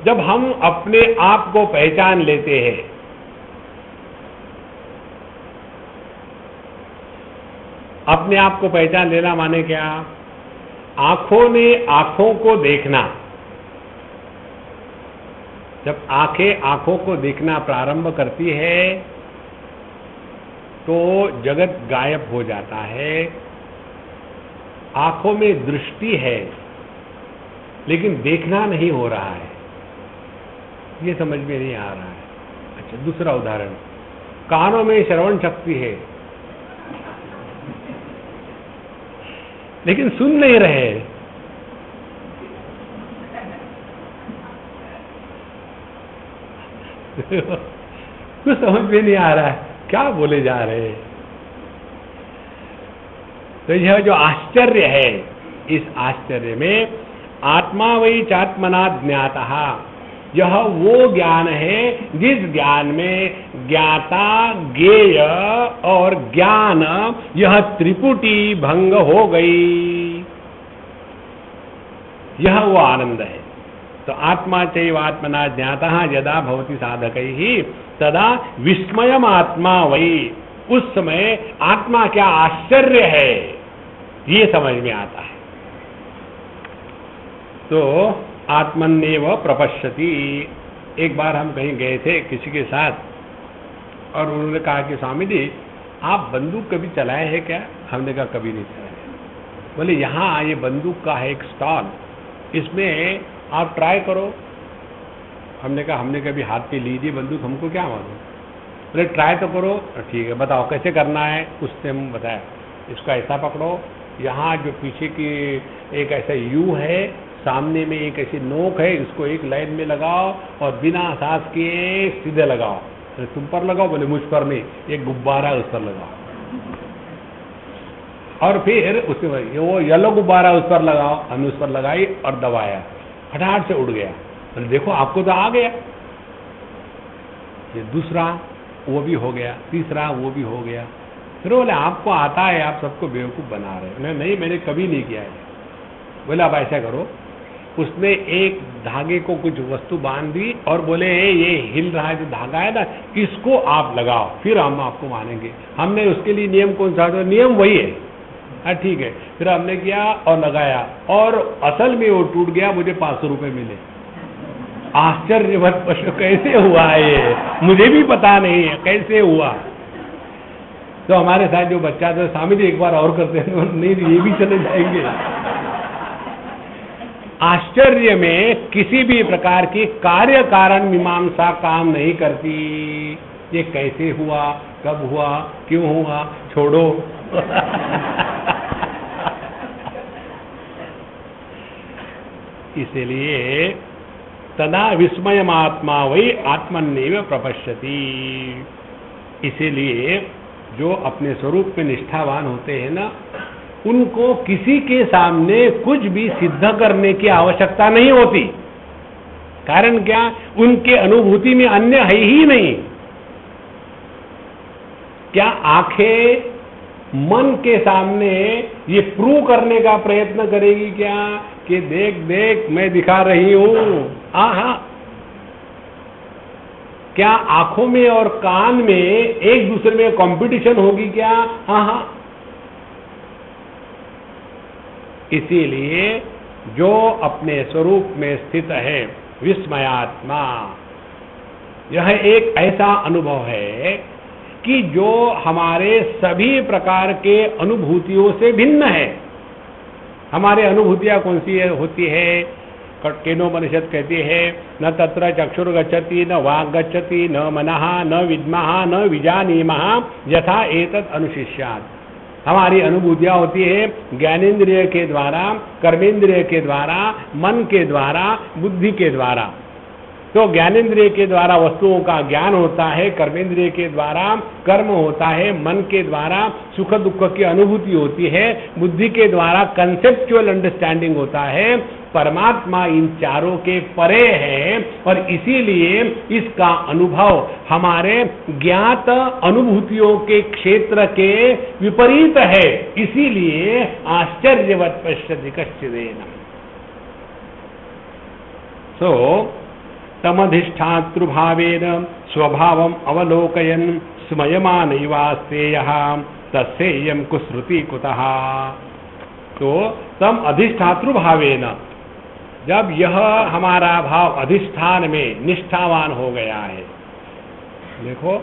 जब हम अपने आप को पहचान लेते हैं, अपने आप को पहचान लेना माने क्या? आंखों ने आंखों को देखना। जब आंखें आंखों को देखना प्रारंभ करती है तो जगत गायब हो जाता है। आंखों में दृष्टि है लेकिन देखना नहीं हो रहा है, ये समझ में नहीं आ रहा है। अच्छा, दूसरा उदाहरण, कानों में श्रवण शक्ति है लेकिन सुन नहीं रहे। कुछ समझ में नहीं आ रहा है क्या बोले जा रहे हैं। तो यह जो आश्चर्य है, इस आश्चर्य में आत्मा वही चात्मना ज्ञातः, यह वो ज्ञान है जिस ज्ञान में ज्ञाता, ज्ञेय और ज्ञान, यह त्रिपुटी भंग हो गई। यह वो आनंद है। तो आत्मा चैव आत्मना ज्ञातः यदा भवति साधकैः तदा विस्मयम आत्मा वही। उस समय आत्मा क्या आश्चर्य है ये समझ में आता है। तो आत्मन्नेव प्रपश्यति। एक बार हम कहीं गए थे किसी के साथ और उन्होंने कहा कि स्वामी जी आप बंदूक कभी चलाए हैं क्या? हमने कहा कभी नहीं चलाए। बोले यहाँ ये बंदूक का है एक स्टॉल, इसमें आप ट्राई करो। हमने कहा हमने कभी हाथ पे लीजिए बंदूक, हमको क्या मालूम। बोले ट्राई तो करो। ठीक है बताओ कैसे करना है। उसने हम बताया इसको ऐसा पकड़ो, यहाँ जो पीछे की एक ऐसा यू है, सामने में एक ऐसी नोक है, इसको एक लाइन में लगाओ और बिना सांस किए सीधे लगाओ। तुम पर लगाओ? बोले मुझ पर नहीं, एक गुब्बारा उस पर लगाओ। और फिर उसके वो येलो गुब्बारा उस पर लगाओ। हमने उस पर लगाई और दबाया, फटाफट से उड़ गया। बोले देखो आपको तो आ गया। ये दूसरा वो भी हो गया, तीसरा वो भी हो गया। फिर बोले आपको आता है, आप सबको बेवकूफ़ बना रहे हो। नहीं मैंने कभी नहीं किया है। बोले अब ऐसा करो, उसने एक धागे को कुछ वस्तु बांध दी और बोले ये हिल रहा है जो धागा है ना, इसको आप लगाओ फिर हम आपको मानेंगे। हमने उसके लिए नियम कौन सा? तो नियम वही है। हाँ ठीक है। फिर हमने किया और लगाया और असल में वो टूट गया। मुझे 500 रुपये मिले। आश्चर्यवत पशु कैसे हुआ है ये, मुझे भी पता नहीं है कैसे हुआ। तो हमारे साथ जो बच्चा था, स्वामी जी एक बार और करते हैं। नहीं ये भी चले जाएंगे। आश्चर्य में किसी भी प्रकार की कार्य कारण मीमांसा काम नहीं करती। ये कैसे हुआ, कब हुआ, क्यों हुआ, छोड़ो। इसलिए तदा विस्मयमात्मा वही आत्मन्येव प्रपश्यति। इसीलिए जो अपने स्वरूप में निष्ठावान होते हैं ना, उनको किसी के सामने कुछ भी सिद्ध करने की आवश्यकता नहीं होती। कारण क्या? उनके अनुभूति में अन्य है ही नहीं। क्या आंखें मन के सामने ये प्रूव करने का प्रयत्न करेगी क्या कि देख देख मैं दिखा रही हूं? आहा। क्या आंखों में और कान में एक दूसरे में कंपटीशन होगी क्या? आहा। इसीलिए जो अपने स्वरूप में स्थित है विस्मयात्मा, यह एक ऐसा अनुभव है कि जो हमारे सभी प्रकार के अनुभूतियों से भिन्न है। हमारे अनुभूतियां कौन सी होती है? केनोपनिषद कहती है न तत्र चक्षुर्गच्छति न वाक् गच्छति न मनः न विद्मः न विजानीमः यथा एतत् अनुशिष्यात्। हमारी अनुभूतियां होती है ज्ञानेन्द्रिय के द्वारा, कर्मेंद्रिय के द्वारा, मन के द्वारा, बुद्धि के द्वारा। तो ज्ञानेन्द्रिय के द्वारा वस्तुओं का ज्ञान होता है, कर्मेंद्रिय के द्वारा कर्म होता है, मन के द्वारा सुख दुख की अनुभूति होती है, बुद्धि के द्वारा कंसेप्चुअल अंडरस्टैंडिंग होता है। परमात्मा इन चारों के परे है और इसीलिए इसका अनुभव हमारे ज्ञात अनुभूतियों के क्षेत्र के विपरीत है। इसीलिए आश्चर्यवत् पश्यति कश्चिदेन। सो तमधिष्ठातृभावेन स्वभावम अवलोकयन् स्मयमानैवास्तेयः तस्येयं कुश्रुति कुतः। तो तम अधिष्ठातृभावेन, जब यह हमारा भाव अधिष्ठान में निष्ठावान हो गया है, देखो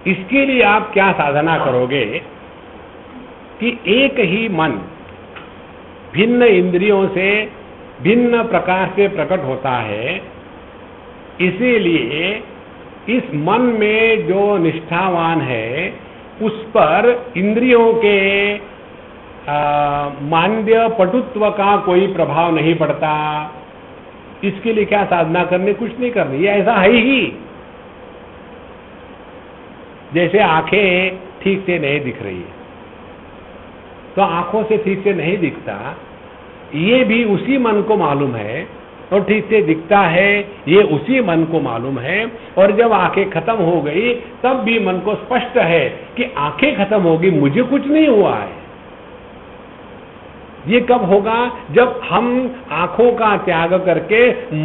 इसके लिए आप क्या साधना करोगे कि एक ही मन भिन्न इंद्रियों से भिन्न प्रकार से प्रकट होता है। इसीलिए इस मन में जो निष्ठावान है उस पर इंद्रियों के मांद्य पटुत्व का कोई प्रभाव नहीं पड़ता। इसके लिए क्या साधना करनी? कुछ नहीं करनी, ये ऐसा है ही। जैसे आंखें ठीक से नहीं दिख रही है, तो आंखों से ठीक से नहीं दिखता, ये भी उसी मन को मालूम है, और ठीक से दिखता है ये उसी मन को मालूम है। और जब आंखें खत्म हो गई तब भी मन को स्पष्ट है कि आंखें खत्म हो गई, मुझे कुछ नहीं हुआ है। ये कब होगा? जब हम आंखों का त्याग करके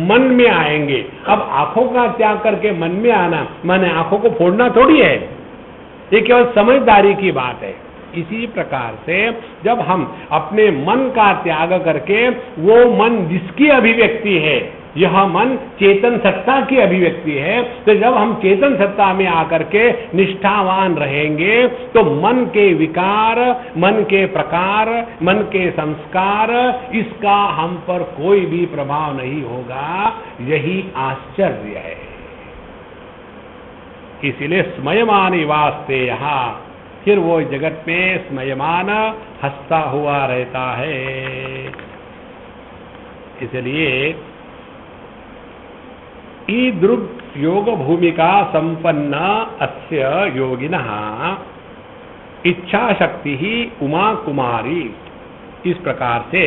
मन में आएंगे। अब आंखों का त्याग करके मन में आना माने आंखों को फोड़ना थोड़ी है, ये केवल समझदारी की बात है। इसी प्रकार से जब हम अपने मन का त्याग करके वो मन जिसकी अभिव्यक्ति है यह मन चेतन सत्ता की अभिव्यक्ति है। तो जब हम चेतन सत्ता में आकर के निष्ठावान रहेंगे तो मन के विकार, मन के प्रकार, मन के संस्कार, इसका हम पर कोई भी प्रभाव नहीं होगा। यही आश्चर्य है। इसीलिए स्मयमान वास्ते यहाँ, फिर वो जगत में स्मयमान हंसता हुआ रहता है। इसलिए ईदृग योग भूमिका संपन्न अस्य योगिनः इच्छा शक्ति ही उमा कुमारी। इस प्रकार से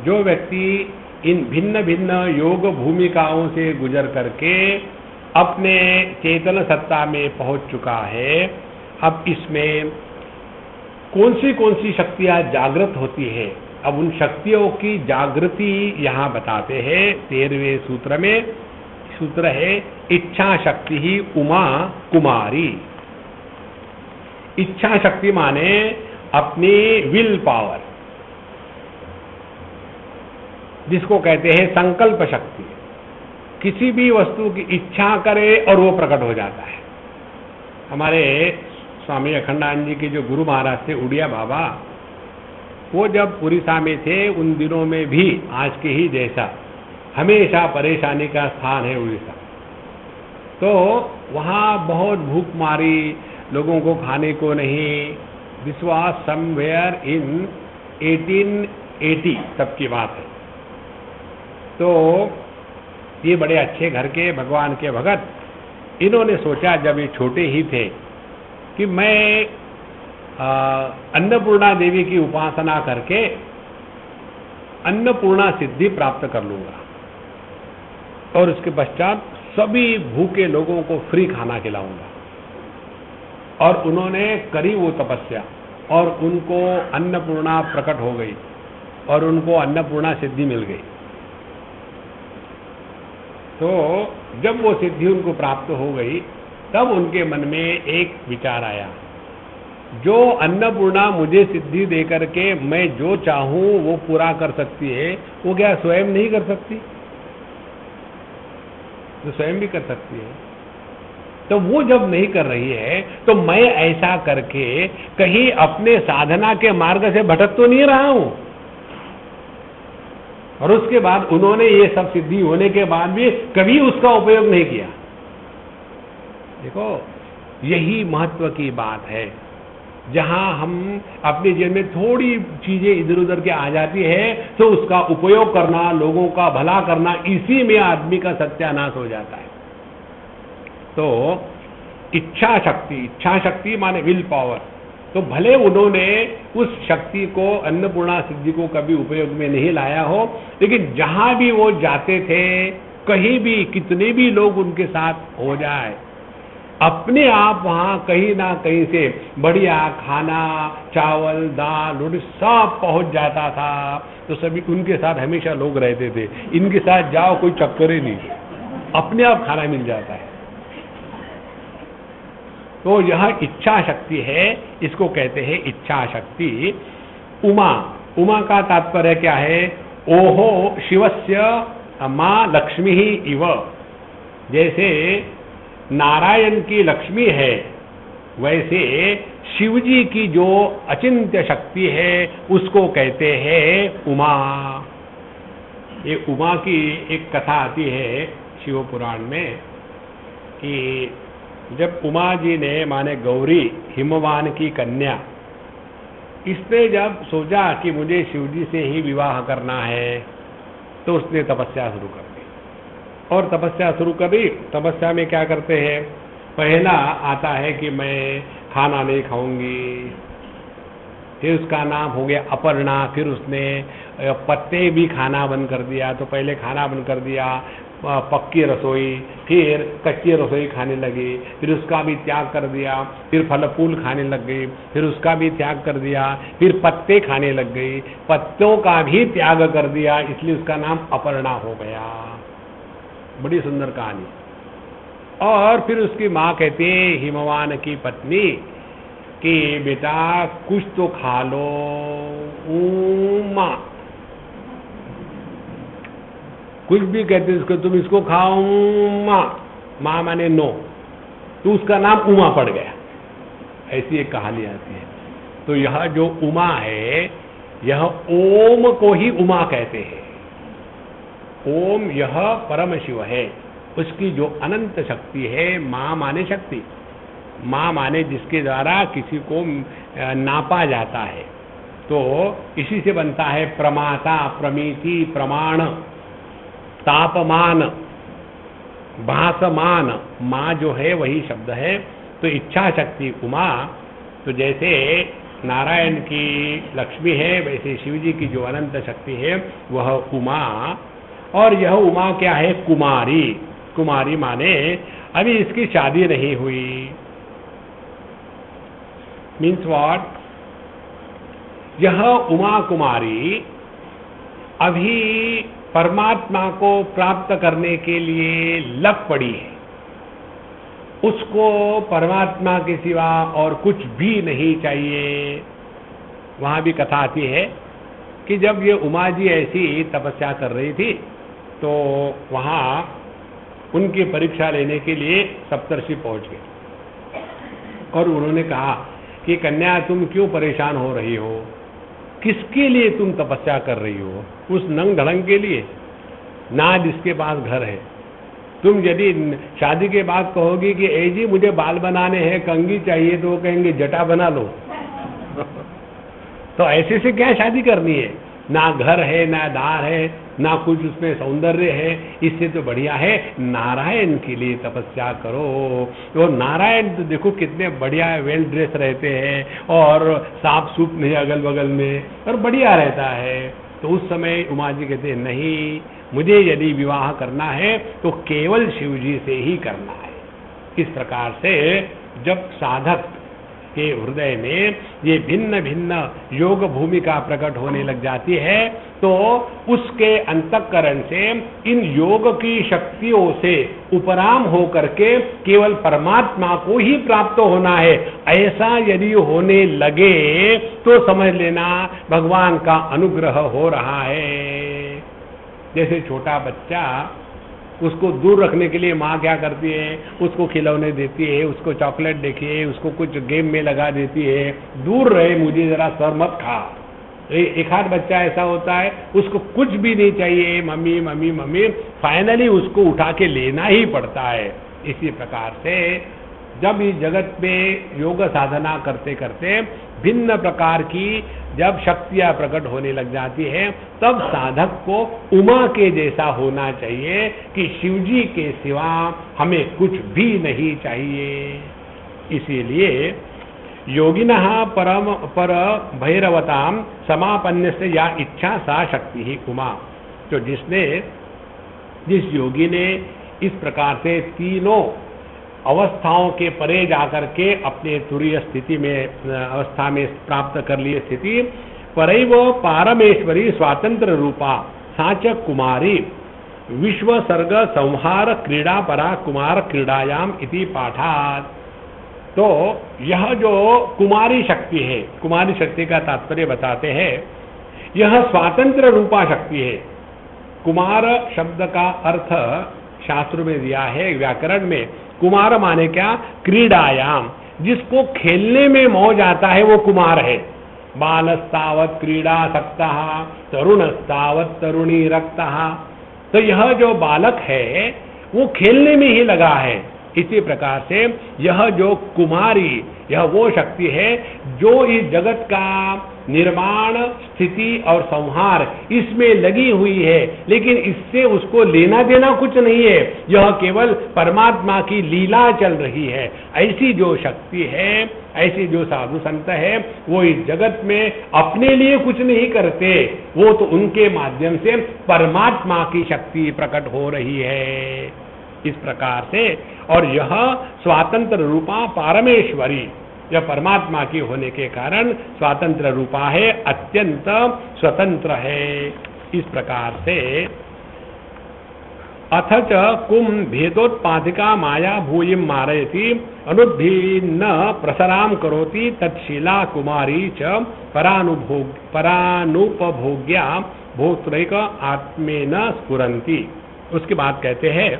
जो व्यक्ति इन भिन्न भिन्न योग भूमिकाओं से गुजर करके अपने चेतन सत्ता में पहुंच चुका है, अब इसमें कौन सी शक्तियां जागृत होती है, अब उन शक्तियों की जागृति यहां बताते हैं 13वें सूत्र में। सूत्र है इच्छा शक्ति ही उमा कुमारी। इच्छा शक्ति माने अपनी विल पावर, जिसको कहते हैं संकल्प शक्ति। किसी भी वस्तु की इच्छा करे और वो प्रकट हो जाता है। हमारे स्वामी अखंडानंद जी के जो गुरु महाराज थे उड़िया बाबा, वो जब उड़ीसा में थे उन दिनों में भी आज के ही जैसा हमेशा परेशानी का स्थान है उड़ीसा। तो वहाँ बहुत भूख मारी, लोगों को खाने को नहीं। दिस वाज समवेयर इन 1880 तब की बात है। तो ये बड़े अच्छे घर के भगवान के भगत, इन्होंने सोचा जब ये छोटे ही थे कि मैं अन्नपूर्णा देवी की उपासना करके अन्नपूर्णा सिद्धि प्राप्त कर लूंगा और उसके पश्चात सभी भूखे लोगों को फ्री खाना खिलाऊंगा। और उन्होंने करी वो तपस्या और उनको अन्नपूर्णा प्रकट हो गई और उनको अन्नपूर्णा सिद्धि मिल गई। तो जब वो सिद्धि उनको प्राप्त हो गई तब उनके मन में एक विचार आया, जो अन्नपूर्णा मुझे सिद्धि दे करके मैं जो चाहूं वो पूरा कर सकती है, वो क्या स्वयं नहीं कर सकती? तो स्वयं भी कर सकती है। तो वो जब नहीं कर रही है तो मैं ऐसा करके कहीं अपने साधना के मार्ग से भटक तो नहीं रहा हूं। और उसके बाद उन्होंने ये सब सिद्धि होने के बाद भी कभी उसका उपयोग नहीं किया। देखो, यही महत्व की बात है। जहां हम अपने जीवन में थोड़ी चीजें इधर उधर के आ जाती है तो उसका उपयोग करना, लोगों का भला करना, इसी में आदमी का सत्यानाश हो जाता है। तो इच्छा शक्ति माने विल पावर। तो भले उन्होंने उस शक्ति को, अन्नपूर्णा सिद्धि को कभी उपयोग में नहीं लाया हो, लेकिन जहां भी वो जाते थे, कहीं भी कितने भी लोग उनके साथ हो जाए, अपने आप वहां कहीं ना कहीं से बढ़िया खाना, चावल, दाल, रोटी सब पहुंच जाता था। तो सभी उनके साथ हमेशा लोग रहते थे। इनके साथ जाओ कोई चक्कर ही नहीं, अपने आप खाना मिल जाता है। तो यह इच्छा शक्ति है, इसको कहते हैं इच्छा शक्ति। उमा का तात्पर्य क्या है? ओहो शिवस्य मां लक्ष्मी ही इव। जैसे नारायण की लक्ष्मी है, वैसे शिवजी की जो अचिंत्य शक्ति है उसको कहते हैं उमा। ये उमा की एक कथा आती है शिव पुराण में कि जब उमा जी ने, माने गौरी, हिमवान की कन्या, इसने जब सोचा कि मुझे शिवजी से ही विवाह करना है तो उसने तपस्या शुरू कर दी। और तपस्या शुरू करी। तपस्या में क्या करते हैं? पहला आता है कि मैं खाना नहीं खाऊंगी, फिर उसका नाम हो गया अपर्णा। फिर उसने पत्ते भी खाना बंद कर दिया। तो पहले खाना बंद कर दिया, पक्की रसोई, फिर कच्ची रसोई खाने लगी, फिर उसका भी त्याग कर दिया, फिर फल फूल खाने लग गई, फिर उसका भी त्याग कर दिया, फिर पत्ते खाने लग गई, पत्तों का भी त्याग कर दिया, इसलिए उसका नाम अपर्णा हो गया। बड़ी सुंदर कहानी। और फिर उसकी माँ कहती है हिमवान की पत्नी कि बेटा कुछ तो खा लो, माँ कुछ भी कहते इसको, तुम इसको खाओ माँ, माँ माने नो, तो उसका नाम उमा पड़ गया। ऐसी एक कहानी आती है। तो यह जो उमा है, यह ओम को ही उमा कहते हैं। ओम यह परम शिव है, उसकी जो अनंत शक्ति है, माँ माने शक्ति, माँ माने जिसके द्वारा किसी को नापा जाता है। तो इसी से बनता है प्रमाता, प्रमिति, प्रमाण, तापमान, भासमान। माँ जो है वही शब्द है। तो इच्छा शक्ति उमा, तो जैसे नारायण की लक्ष्मी है, वैसे शिव जी की जो अनंत शक्ति है वह उमा। और यह उमा क्या है? कुमारी। कुमारी माने अभी इसकी शादी नहीं हुई। Means what? यह उमा कुमारी अभी परमात्मा को प्राप्त करने के लिए लग पड़ी है। उसको परमात्मा के सिवा और कुछ भी नहीं चाहिए। वहाँ भी कथा आती है कि जब ये उमा जी ऐसी तपस्या कर रही थी, तो वहाँ उनकी परीक्षा लेने के लिए सप्तर्षि पहुँच गए और उन्होंने कहा कि कन्या, तुम क्यों परेशान हो रही हो? किसके लिए तुम तपस्या कर रही हो? उस नंग ढड़ंग के लिए ना जिसके पास घर है। तुम यदि शादी के बाद कहोगी कि ए जी मुझे बाल बनाने हैं, कंघी चाहिए, तो वो कहेंगे जटा बना लो। तो ऐसे से क्या शादी करनी है? ना घर है, ना दार है, ना कुछ उसमें सौंदर्य है। इससे तो बढ़िया है नारायण के लिए तपस्या करो। वो नारायण तो देखो कितने बढ़िया वेल ड्रेस रहते हैं और साफ सूप नहीं अगल बगल में, और बढ़िया रहता है। तो उस समय उमा जी कहते हैं, नहीं, मुझे यदि विवाह करना है तो केवल शिव जी से ही करना है। इस प्रकार से जब साधक के हृदय में ये भिन्न भिन्न योग भूमिका प्रकट होने लग जाती है, तो उसके अंतःकरण से इन योग की शक्तियों से उपराम होकर के केवल परमात्मा को ही प्राप्त होना है। ऐसा यदि होने लगे तो समझ लेना भगवान का अनुग्रह हो रहा है। जैसे छोटा बच्चा, उसको दूर रखने के लिए माँ क्या करती है? उसको खिलौने देती है, उसको चॉकलेट देखिए, उसको कुछ गेम में लगा देती है, दूर रहे, मुझे जरा सर मत खा। एक आध बच्चा ऐसा होता है, उसको कुछ भी नहीं चाहिए, मम्मी मम्मी मम्मी, फाइनली उसको उठा के लेना ही पड़ता है। इसी प्रकार से जब इस जगत में योग साधना करते करते भिन्न प्रकार की जब शक्तियां प्रकट होने लग जाती है, तब साधक को उमा के जैसा होना चाहिए कि शिवजी के सिवा हमें कुछ भी नहीं चाहिए। इसीलिए योगिनः परम पर भैरवताम समापन्न से या इच्छा सा शक्ति ही उमा। तो जिस योगी ने इस प्रकार से तीनों अवस्थाओं के परे जाकर के अपने तुरीय स्थिति में अवस्था में प्राप्त कर लिए स्थिति, परैव पारमेश्वरी स्वातंत्र रूपा साच कुमारी विश्व सर्ग संहार क्रीड़ा परा कुमार क्रीड़ायाम इति पाठात। तो यह जो कुमारी शक्ति है, कुमारी शक्ति का तात्पर्य बताते हैं, यह स्वातंत्र रूपा शक्ति है। कुमार शब्द का अर्थ शास्त्र में दिया है, व्याकरण में। कुमार माने क्या? क्रीड़ायाम, जिसको खेलने में मौज आता है वो कुमार है। बालस्तावत क्रीड़ासक्तः तरुणस्तावत तरुणी रक्तः। तो यह जो बालक है वो खेलने में ही लगा है। इसी प्रकार से यह जो कुमारी, यह वो शक्ति है जो इस जगत का निर्माण, स्थिति और संहार इसमें लगी हुई है, लेकिन इससे उसको लेना देना कुछ नहीं है। यह केवल परमात्मा की लीला चल रही है। ऐसी जो शक्ति है, ऐसी जो साधु संत है, वो इस जगत में अपने लिए कुछ नहीं करते, वो तो उनके माध्यम से परमात्मा की शक्ति प्रकट हो रही है। इस प्रकार से, और यह स्वातंत्र रूपा पारमेश्वरी, यह परमात्मा की होने के कारण स्वातंत्र रूपा है, अत्यंत स्वतंत्र है। इस प्रकार से अथच कुम भेदोत्पादिका माया भूयिम मारयति अनुद्भिन्न प्रसराम करोति तत्शीला कुमारी च परानुपभोग्या भोत्रैक आत्मेन स्फुरन्ति। उसके बाद कहते हैं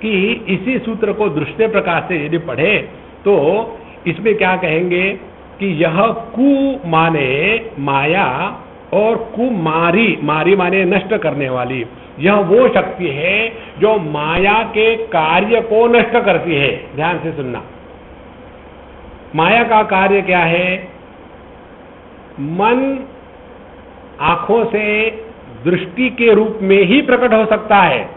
कि इसी सूत्र को दूसरे प्रकार से यदि पढ़े तो इसमें क्या कहेंगे कि यह कु माने माया और कुमारी, मारी माने नष्ट करने वाली, यह वो शक्ति है जो माया के कार्य को नष्ट करती है। ध्यान से सुनना, माया का कार्य क्या है? मन आंखों से दृष्टि के रूप में ही प्रकट हो सकता है,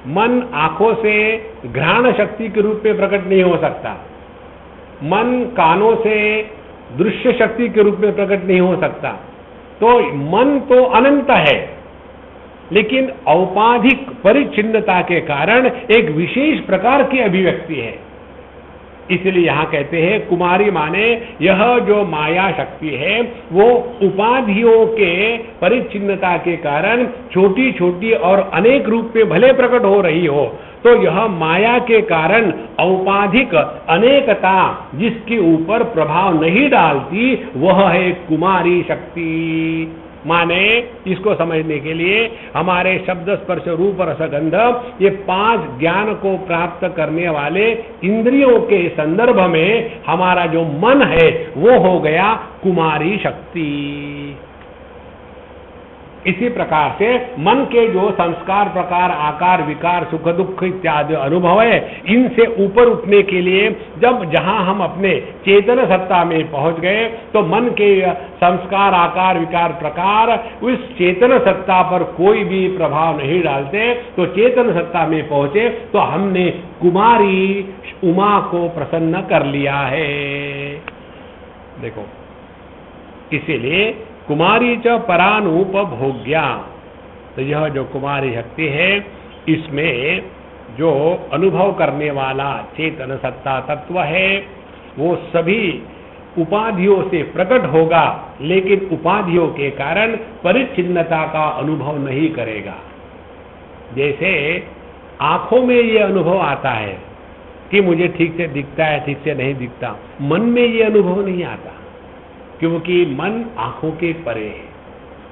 मन आंखों से घ्राण शक्ति के रूप में प्रकट नहीं हो सकता, मन कानों से दृश्य शक्ति के रूप में प्रकट नहीं हो सकता। तो मन तो अनंत है, लेकिन औपाधिक परिच्छिन्नता के कारण एक विशेष प्रकार की अभिव्यक्ति है। इसलिए यहां कहते हैं कुमारी माने यह जो माया शक्ति है वो उपाधियों के परिच्छिन्नता के कारण छोटी छोटी और अनेक रूप में भले प्रकट हो रही हो, तो यह माया के कारण औपाधिक अनेकता जिसके ऊपर प्रभाव नहीं डालती वह है कुमारी शक्ति। माने इसको समझने के लिए हमारे शब्द स्पर्श रूप रस गंध ये 5 ज्ञान को प्राप्त करने वाले इंद्रियों के संदर्भ में हमारा जो मन है वो हो गया कुमारी शक्ति। इसी प्रकार से मन के जो संस्कार प्रकार आकार विकार सुख दुख इत्यादि अनुभव है, इनसे ऊपर उठने के लिए जब जहां हम अपने चेतन सत्ता में पहुंच गए तो मन के संस्कार आकार विकार प्रकार उस चेतन सत्ता पर कोई भी प्रभाव नहीं डालते, तो चेतन सत्ता में पहुंचे तो हमने कुमारी उमा को प्रसन्न कर लिया है। देखो, इसीलिए कुमारी च परानुपभोग्या, तो यह जो कुमारी शक्ति है इसमें जो अनुभव करने वाला चेतन सत्ता तत्व है वो सभी उपाधियों से प्रकट होगा, लेकिन उपाधियों के कारण परिच्छिन्नता का अनुभव नहीं करेगा। जैसे आंखों में ये अनुभव आता है कि मुझे ठीक से दिखता है, ठीक से नहीं दिखता, मन में ये अनुभव नहीं आता क्योंकि मन आंखों के परे है।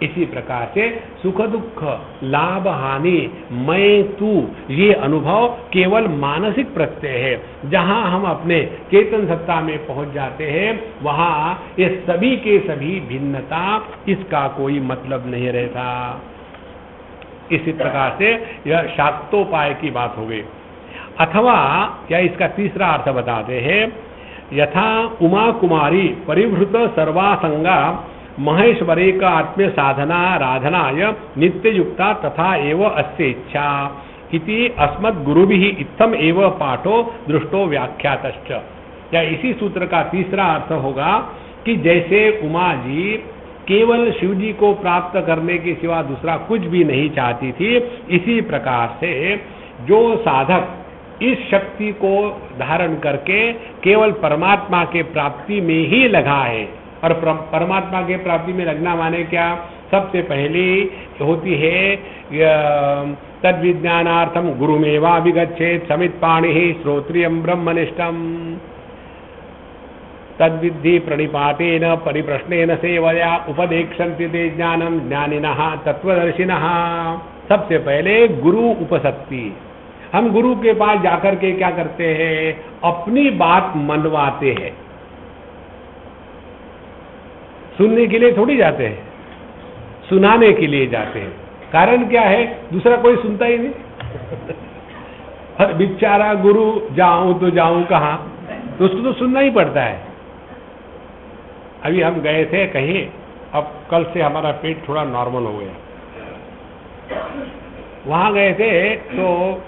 इसी प्रकार से सुख दुख लाभ हानि मैं तू ये अनुभव केवल मानसिक प्रत्यय है। जहां हम अपने चेतन सत्ता में पहुंच जाते हैं वहां ये सभी के सभी भिन्नता, इसका कोई मतलब नहीं रहता। इसी प्रकार से यह शाक्तोपाय की बात हो गई। अथवा क्या इसका तीसरा अर्थ बताते हैं, यथा उमा कुमारी परिभृत सर्वासंगा महेश्वरे का आत्म्य साधना राधनाय नित्य युक्ता तथा एव अस्य इच्छा इति अस्मद् गुरुभिः इत्थम एव पाठो दृष्टो व्याख्यातश्च। या इसी सूत्र का तीसरा अर्थ होगा कि जैसे उमा जी केवल शिव जी को प्राप्त करने के सिवा दूसरा कुछ भी नहीं चाहती थी, इसी प्रकार से जो साधक इस शक्ति को धारण करके केवल परमात्मा के प्राप्ति में ही लगा है, और परमात्मा के प्राप्ति में लगना माने क्या? सबसे पहली होती है तद विज्ञानार्थम गुरुमेवाभिगच्छेत् समित पाणि श्रोत्रियम ब्रह्मनिष्ठम तद्विद्धि प्रणिपातेन परिप्रश्नेन सेवया उपदेक्षन्ति ते ज्ञानम ज्ञानिनः तत्वदर्शिनः। सबसे पहले गुरु उपसक्ति। हम गुरु के पास जाकर के क्या करते हैं? अपनी बात मनवाते हैं। सुनने के लिए थोड़ी जाते हैं, सुनाने के लिए जाते हैं। कारण क्या है? दूसरा कोई सुनता ही नहीं। बेचारा गुरु, जाऊं तो जाऊं कहां? तो उसको तो सुनना ही पड़ता है। अभी हम गए थे कहीं, अब कल से हमारा पेट थोड़ा नॉर्मल हो गया। वहां गए थे तो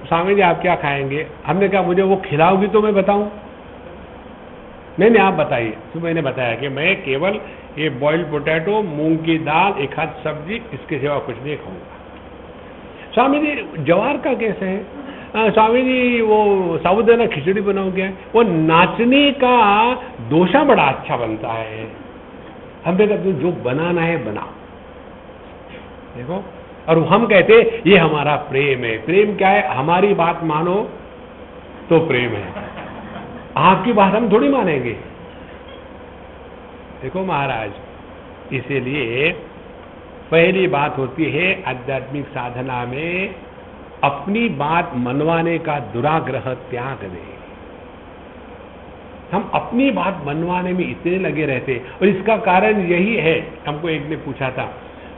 स्वामी जी आप क्या खाएंगे? हमने कहा मुझे वो खिलाओगी तो मैं बताऊं। नहीं आप बताइए। तो मैंने बताया कि मैं केवल ये बॉइल्ड पोटैटो, मूंग की दाल, एक हाथ सब्जी, इसके सिवा कुछ नहीं खाऊंगा। स्वामी जी ज्वार का कैसे है? स्वामी जी वो साबुदाना खिचड़ी बनाओगे? वो नाचने का डोसा बड़ा अच्छा बनता है। हमने कहा जो बनाना है बनाओ। देखो, और हम कहते ये हमारा प्रेम है। प्रेम क्या है? हमारी बात मानो तो प्रेम है, आपकी बात हम थोड़ी मानेंगे। देखो महाराज, इसीलिए पहली बात होती है आध्यात्मिक साधना में अपनी बात मनवाने का दुराग्रह त्याग दें। हम अपनी बात मनवाने में इतने लगे रहते, और इसका कारण यही है। हमको एक ने पूछा था,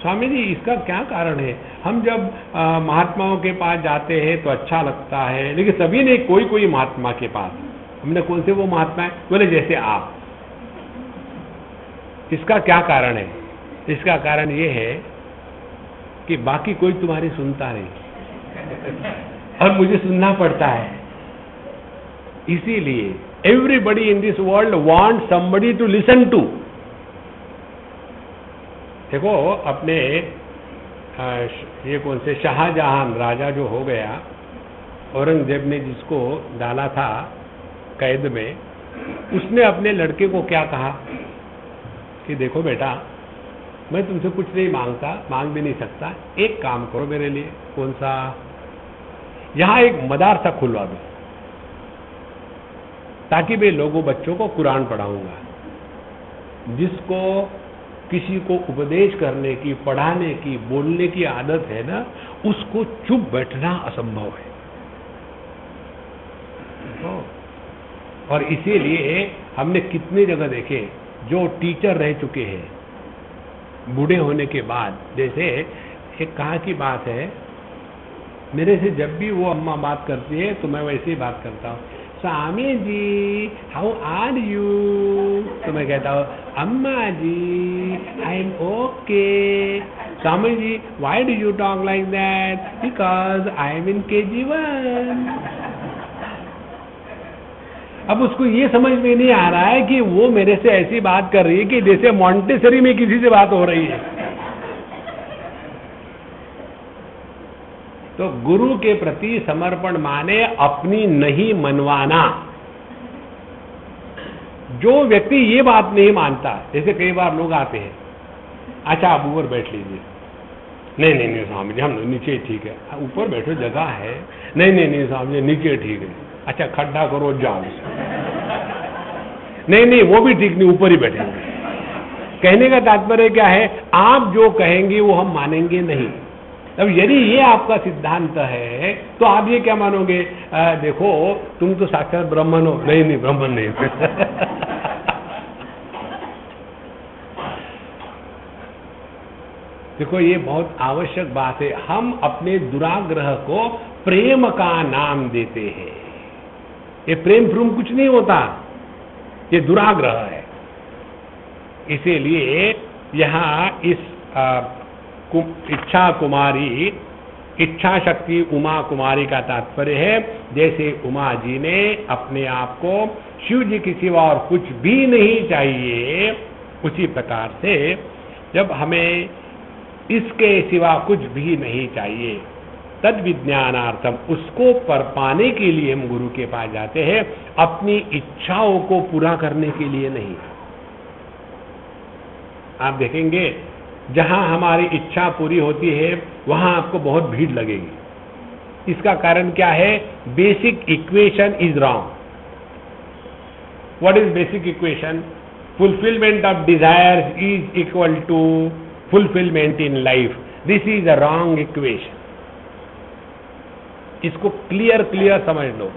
स्वामी जी इसका क्या कारण है? हम जब महात्माओं के पास जाते हैं तो अच्छा लगता है, लेकिन सभी ने कोई कोई महात्मा के पास, हमने कौन से वो महात्मा है? बोले जैसे आप। इसका क्या कारण है? इसका कारण ये है कि बाकी कोई तुम्हारी सुनता नहीं और मुझे सुनना पड़ता है। इसीलिए everybody in this world want somebody to listen to. देखो अपने ये कौन से शाहजहां राजा जो हो गया, औरंगजेब ने जिसको डाला था कैद में, उसने अपने लड़के को क्या कहा कि देखो बेटा, मैं तुमसे कुछ नहीं मांगता, मांग भी नहीं सकता, एक काम करो मेरे लिए। कौन सा? यहां एक मदरसा खुलवा दो ताकि मैं लोगों बच्चों को कुरान पढ़ाऊंगा। जिसको किसी को उपदेश करने की, पढ़ाने की, बोलने की आदत है ना, उसको चुप बैठना असंभव है। और इसीलिए हमने कितनी जगह देखे जो टीचर रह चुके हैं बूढ़े होने के बाद, जैसे एक कहाँ की बात है, मेरे से जब भी वो अम्मा बात करती है तो मैं वैसे ही बात करता हूँ, Swami ji how are you? तो मैं कहता हूँ Amma ji I am okay. Swami ji why do you talk like that? Because I am in KG1। अब उसको ये समझ में नहीं आ रहा है कि वो मेरे से ऐसी बात कर रही है कि जैसे मॉन्टेसरी में किसी से बात हो रही है। तो गुरु के प्रति समर्पण माने अपनी नहीं मनवाना। जो व्यक्ति ये बात नहीं मानता, जैसे कई बार लोग आते हैं, अच्छा आप ऊपर बैठ लीजिए, नहीं नहीं नहीं स्वामी जी हम नीचे ठीक है, ऊपर बैठो जगह है, नहीं नहीं नहीं स्वामी जी नीचे ठीक है, अच्छा खड्डा करो जाओ, नहीं नहीं वो भी ठीक नहीं, ऊपर ही बैठेंगे। कहने का तात्पर्य क्या है? आप जो कहेंगे वो हम मानेंगे नहीं। अब यदि ये आपका सिद्धांत है तो आप ये क्या मानोगे? देखो तुम तो साक्षात ब्राह्मण हो। नहीं नहीं ब्राह्मण नहीं। देखो ये बहुत आवश्यक बात है। हम अपने दुराग्रह को प्रेम का नाम देते हैं। ये प्रेम प्रूम कुछ नहीं होता, ये दुराग्रह है। इसीलिए यहां इस इच्छा कुमारी, इच्छा शक्ति उमा कुमारी का तात्पर्य है जैसे उमा जी ने अपने आप को शिव जी के सिवा और कुछ भी नहीं चाहिए, उसी प्रकार से जब हमें इसके सिवा कुछ भी नहीं चाहिए, तद विज्ञानार्थम, उसको पर पाने के लिए हम गुरु के पास जाते हैं, अपनी इच्छाओं को पूरा करने के लिए नहीं। आप देखेंगे जहां हमारी इच्छा पूरी होती है वहां आपको बहुत भीड़ लगेगी। इसका कारण क्या है? Basic equation is wrong. What is basic equation? Fulfilment of desire is equal to fulfilment in life. This is a wrong equation. इसको क्लियर समझ लो।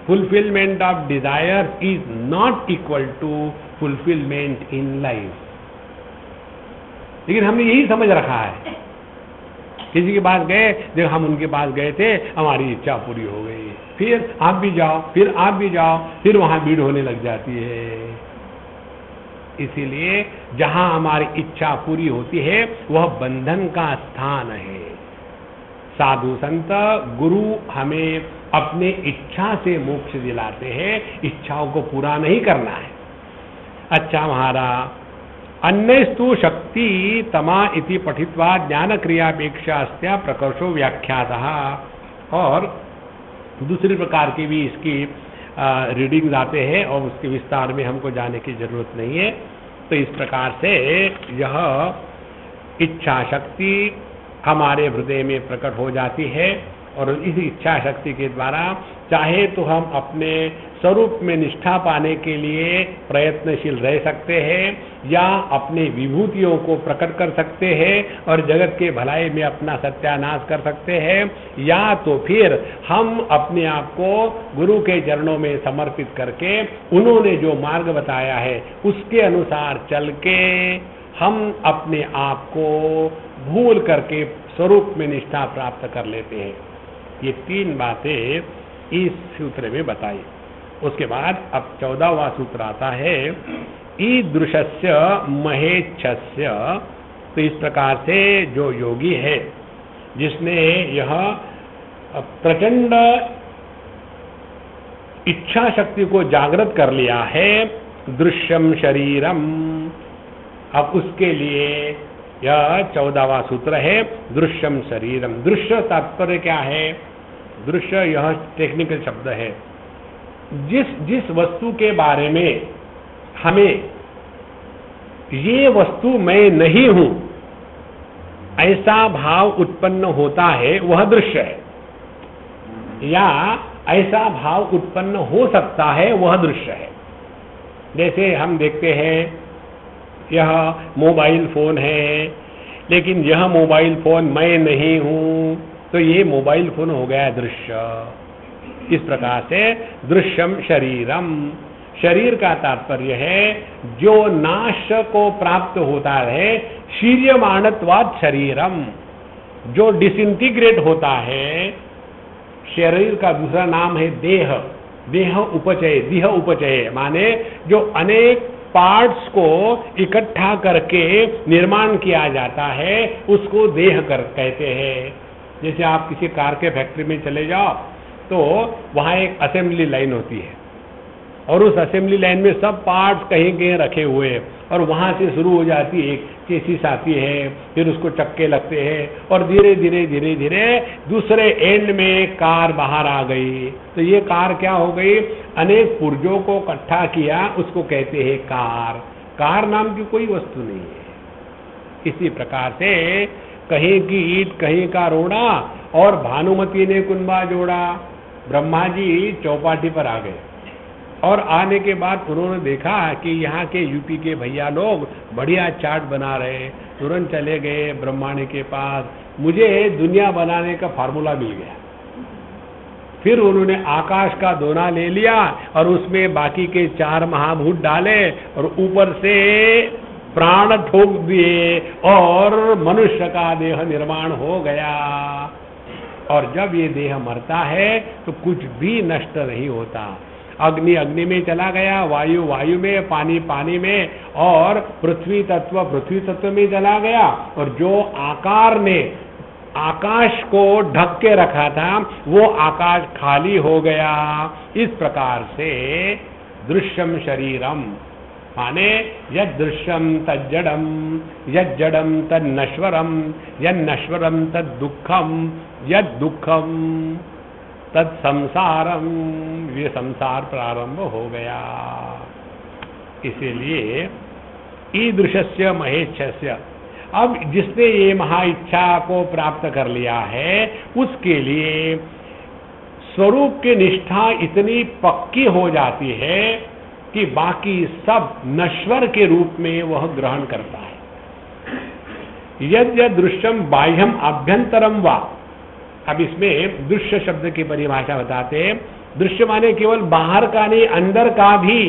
Fulfilment of desire is not equal to fulfilment in life. लेकिन हमने यही समझ रखा है। किसी के पास गए, जब हम उनके पास गए थे, हमारी इच्छा पूरी हो गई, फिर आप भी जाओ, फिर आप भी जाओ, फिर वहां भीड़ होने लग जाती है। इसीलिए जहां हमारी इच्छा पूरी होती है वह बंधन का स्थान है। साधु संत गुरु हमें अपने इच्छा से मोक्ष दिलाते हैं, इच्छाओं को पूरा नहीं करना है। अच्छा महाराज, अन्यस्तु शक्ति तमा इति पठित्वा ज्ञान क्रियापेक्षास्त्या प्रकर्षो व्याख्यातः। और दूसरे प्रकार की भी इसकी रीडिंग्स आते हैं और उसके विस्तार में हमको जाने की जरूरत नहीं है। तो इस प्रकार से यह इच्छा शक्ति हमारे हृदय में प्रकट हो जाती है और इस इच्छा शक्ति के द्वारा चाहे तो हम अपने स्वरूप में निष्ठा पाने के लिए प्रयत्नशील रह सकते हैं या अपनी विभूतियों को प्रकट कर सकते हैं और जगत के भलाई में अपना सत्यानाश कर सकते हैं, या तो फिर हम अपने आप को गुरु के चरणों में समर्पित करके उन्होंने जो मार्ग बताया है उसके अनुसार चल के हम अपने आप को भूल करके स्वरूप में निष्ठा प्राप्त कर लेते हैं। ये 3 बातें इस सूत्र में बताई। उसके बाद अब 14वां सूत्र आता है ईदृशस्य महेच्छस्य। तो इस प्रकार से जो योगी है जिसने यह प्रचंड इच्छा शक्ति को जागृत कर लिया है, दृश्यम शरीरम, अब उसके लिए यह 14वां सूत्र है दृश्यम शरीरम। दृश्य तात्पर्य क्या है? दृश्य यह टेक्निकल शब्द है। जिस वस्तु के बारे में हमें ये वस्तु मैं नहीं हूं ऐसा भाव उत्पन्न होता है वह दृश्य है, या ऐसा भाव उत्पन्न हो सकता है वह दृश्य है। जैसे हम देखते हैं यह मोबाइल फोन है, लेकिन यह मोबाइल फोन मैं नहीं हूं, तो ये मोबाइल फोन हो गया दृश्य। इस प्रकार से दृश्यम शरीरम, शरीर का तात्पर्य है जो नाश को प्राप्त होता है, शीर्यमाणत्वात् शरीरम, जो डिसइंटीग्रेट होता है। शरीर का दूसरा नाम है देह, देह उपचय माने जो अनेक पार्ट्स को इकट्ठा करके निर्माण किया जाता है उसको देह कहते हैं। जैसे आप किसी कार के फैक्ट्री में चले जाओ तो वहाँ एक असेंबली लाइन होती है और उस असेंबली लाइन में सब पार्ट्स कहीं कहीं रखे हुए हैं और वहाँ से शुरू हो जाती है, एक चेसिस आती है, फिर उसको चक्के लगते हैं और धीरे धीरे दूसरे एंड में कार बाहर आ गई। तो ये कार क्या हो गई? अनेक पुर्जों को इकट्ठा किया, उसको कहते हैं कार। कार नाम की कोई वस्तु नहीं है। इसी प्रकार से कहीं की ईंट कहीं का रोड़ा और भानुमती ने कुंबा जोड़ा। ब्रह्मा जी चौपाटी पर आ गए और आने के बाद उन्होंने देखा कि यहाँ के यूपी के भैया लोग बढ़िया चाट बना रहे। तुरंत चले गए ब्रह्मांड के पास, मुझे दुनिया बनाने का फार्मूला मिल गया। फिर उन्होंने आकाश का दोना ले लिया और उसमें बाकी के 4 महाभूत डाले और ऊपर से प्राण ठोक दिए और मनुष्य का देह निर्माण हो गया। और जब ये देह मरता है तो कुछ भी नष्ट नहीं होता। अग्नि में चला गया, वायु में, पानी में, और पृथ्वी तत्व में चला गया, और जो आकार ने आकाश को ढक के रखा था वो आकाश खाली हो गया। इस प्रकार से दृश्यम शरीरम माने यदृश्यम तज्जडम, यज्जडम तन्नश्वरम, यन्नश्वरम तद्दुःखम, यद्दुःखम तत्संसारम, ये संसार प्रारंभ हो गया। इसीलिए ईदृशस्य महेच्छस्य, अब जिसने ये महा इच्छा को प्राप्त कर लिया है उसके लिए स्वरूप की निष्ठा इतनी पक्की हो जाती है कि बाकी सब नश्वर के रूप में वह ग्रहण करता है। यद दृश्यम बाह्यम अभ्यंतरम वा, अब इसमें दृश्य शब्द की परिभाषा बताते हैं। दृश्य माने केवल बाहर का नहीं, अंदर का भी।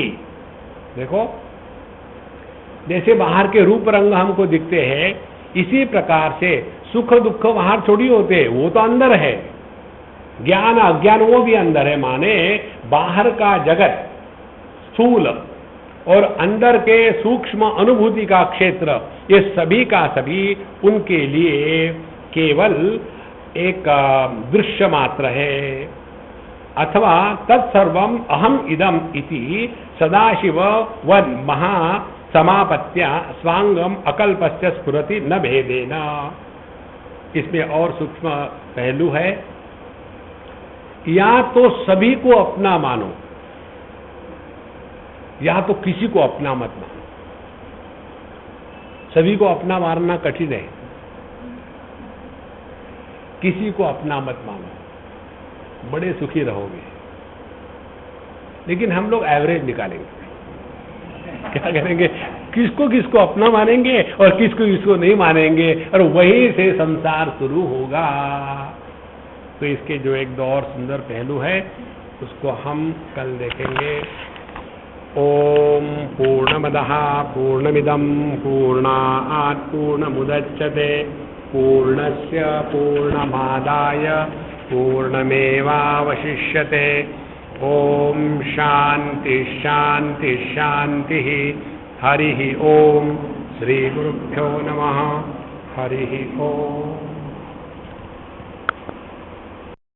देखो जैसे बाहर के रूप रंग हमको दिखते हैं, इसी प्रकार से सुख दुख बाहर थोड़ी होते, वो तो अंदर है। ज्ञान अज्ञान वो भी अंदर है। माने बाहर का जगत स्थूल और अंदर के सूक्ष्म अनुभूति का क्षेत्र, ये सभी का सभी उनके लिए केवल एक दृश्य मात्र है। अथवा तत्सर्वम अहम इदम इति सदाशिव व महा समापत्या स्वांगम अकल्पस्य स्फुरति न भेदेना। इसमें और सूक्ष्म पहलू है, या तो सभी को अपना मानो या तो किसी को अपना मत मानो। सभी को अपना मानना कठिन है, किसी को अपना मत मानो, बड़े सुखी रहोगे। लेकिन हम लोग एवरेज निकालेंगे। क्या करेंगे, किसको किसको अपना मानेंगे और किसको किसको नहीं मानेंगे, और वहीं से संसार शुरू होगा। तो इसके जो एक दो और सुंदर पहलू है उसको हम कल देखेंगे। ओम पूर्णमदः पूर्णमिदं पूर्णात् पूर्णमुदच्यते पूर्णस्य पूर्णमादाय पूर्णमेवावशिष्यते। ओम शांति शांति शांति। हरि ओम। श्री गुरुभ्यो नमः। हरि ओम।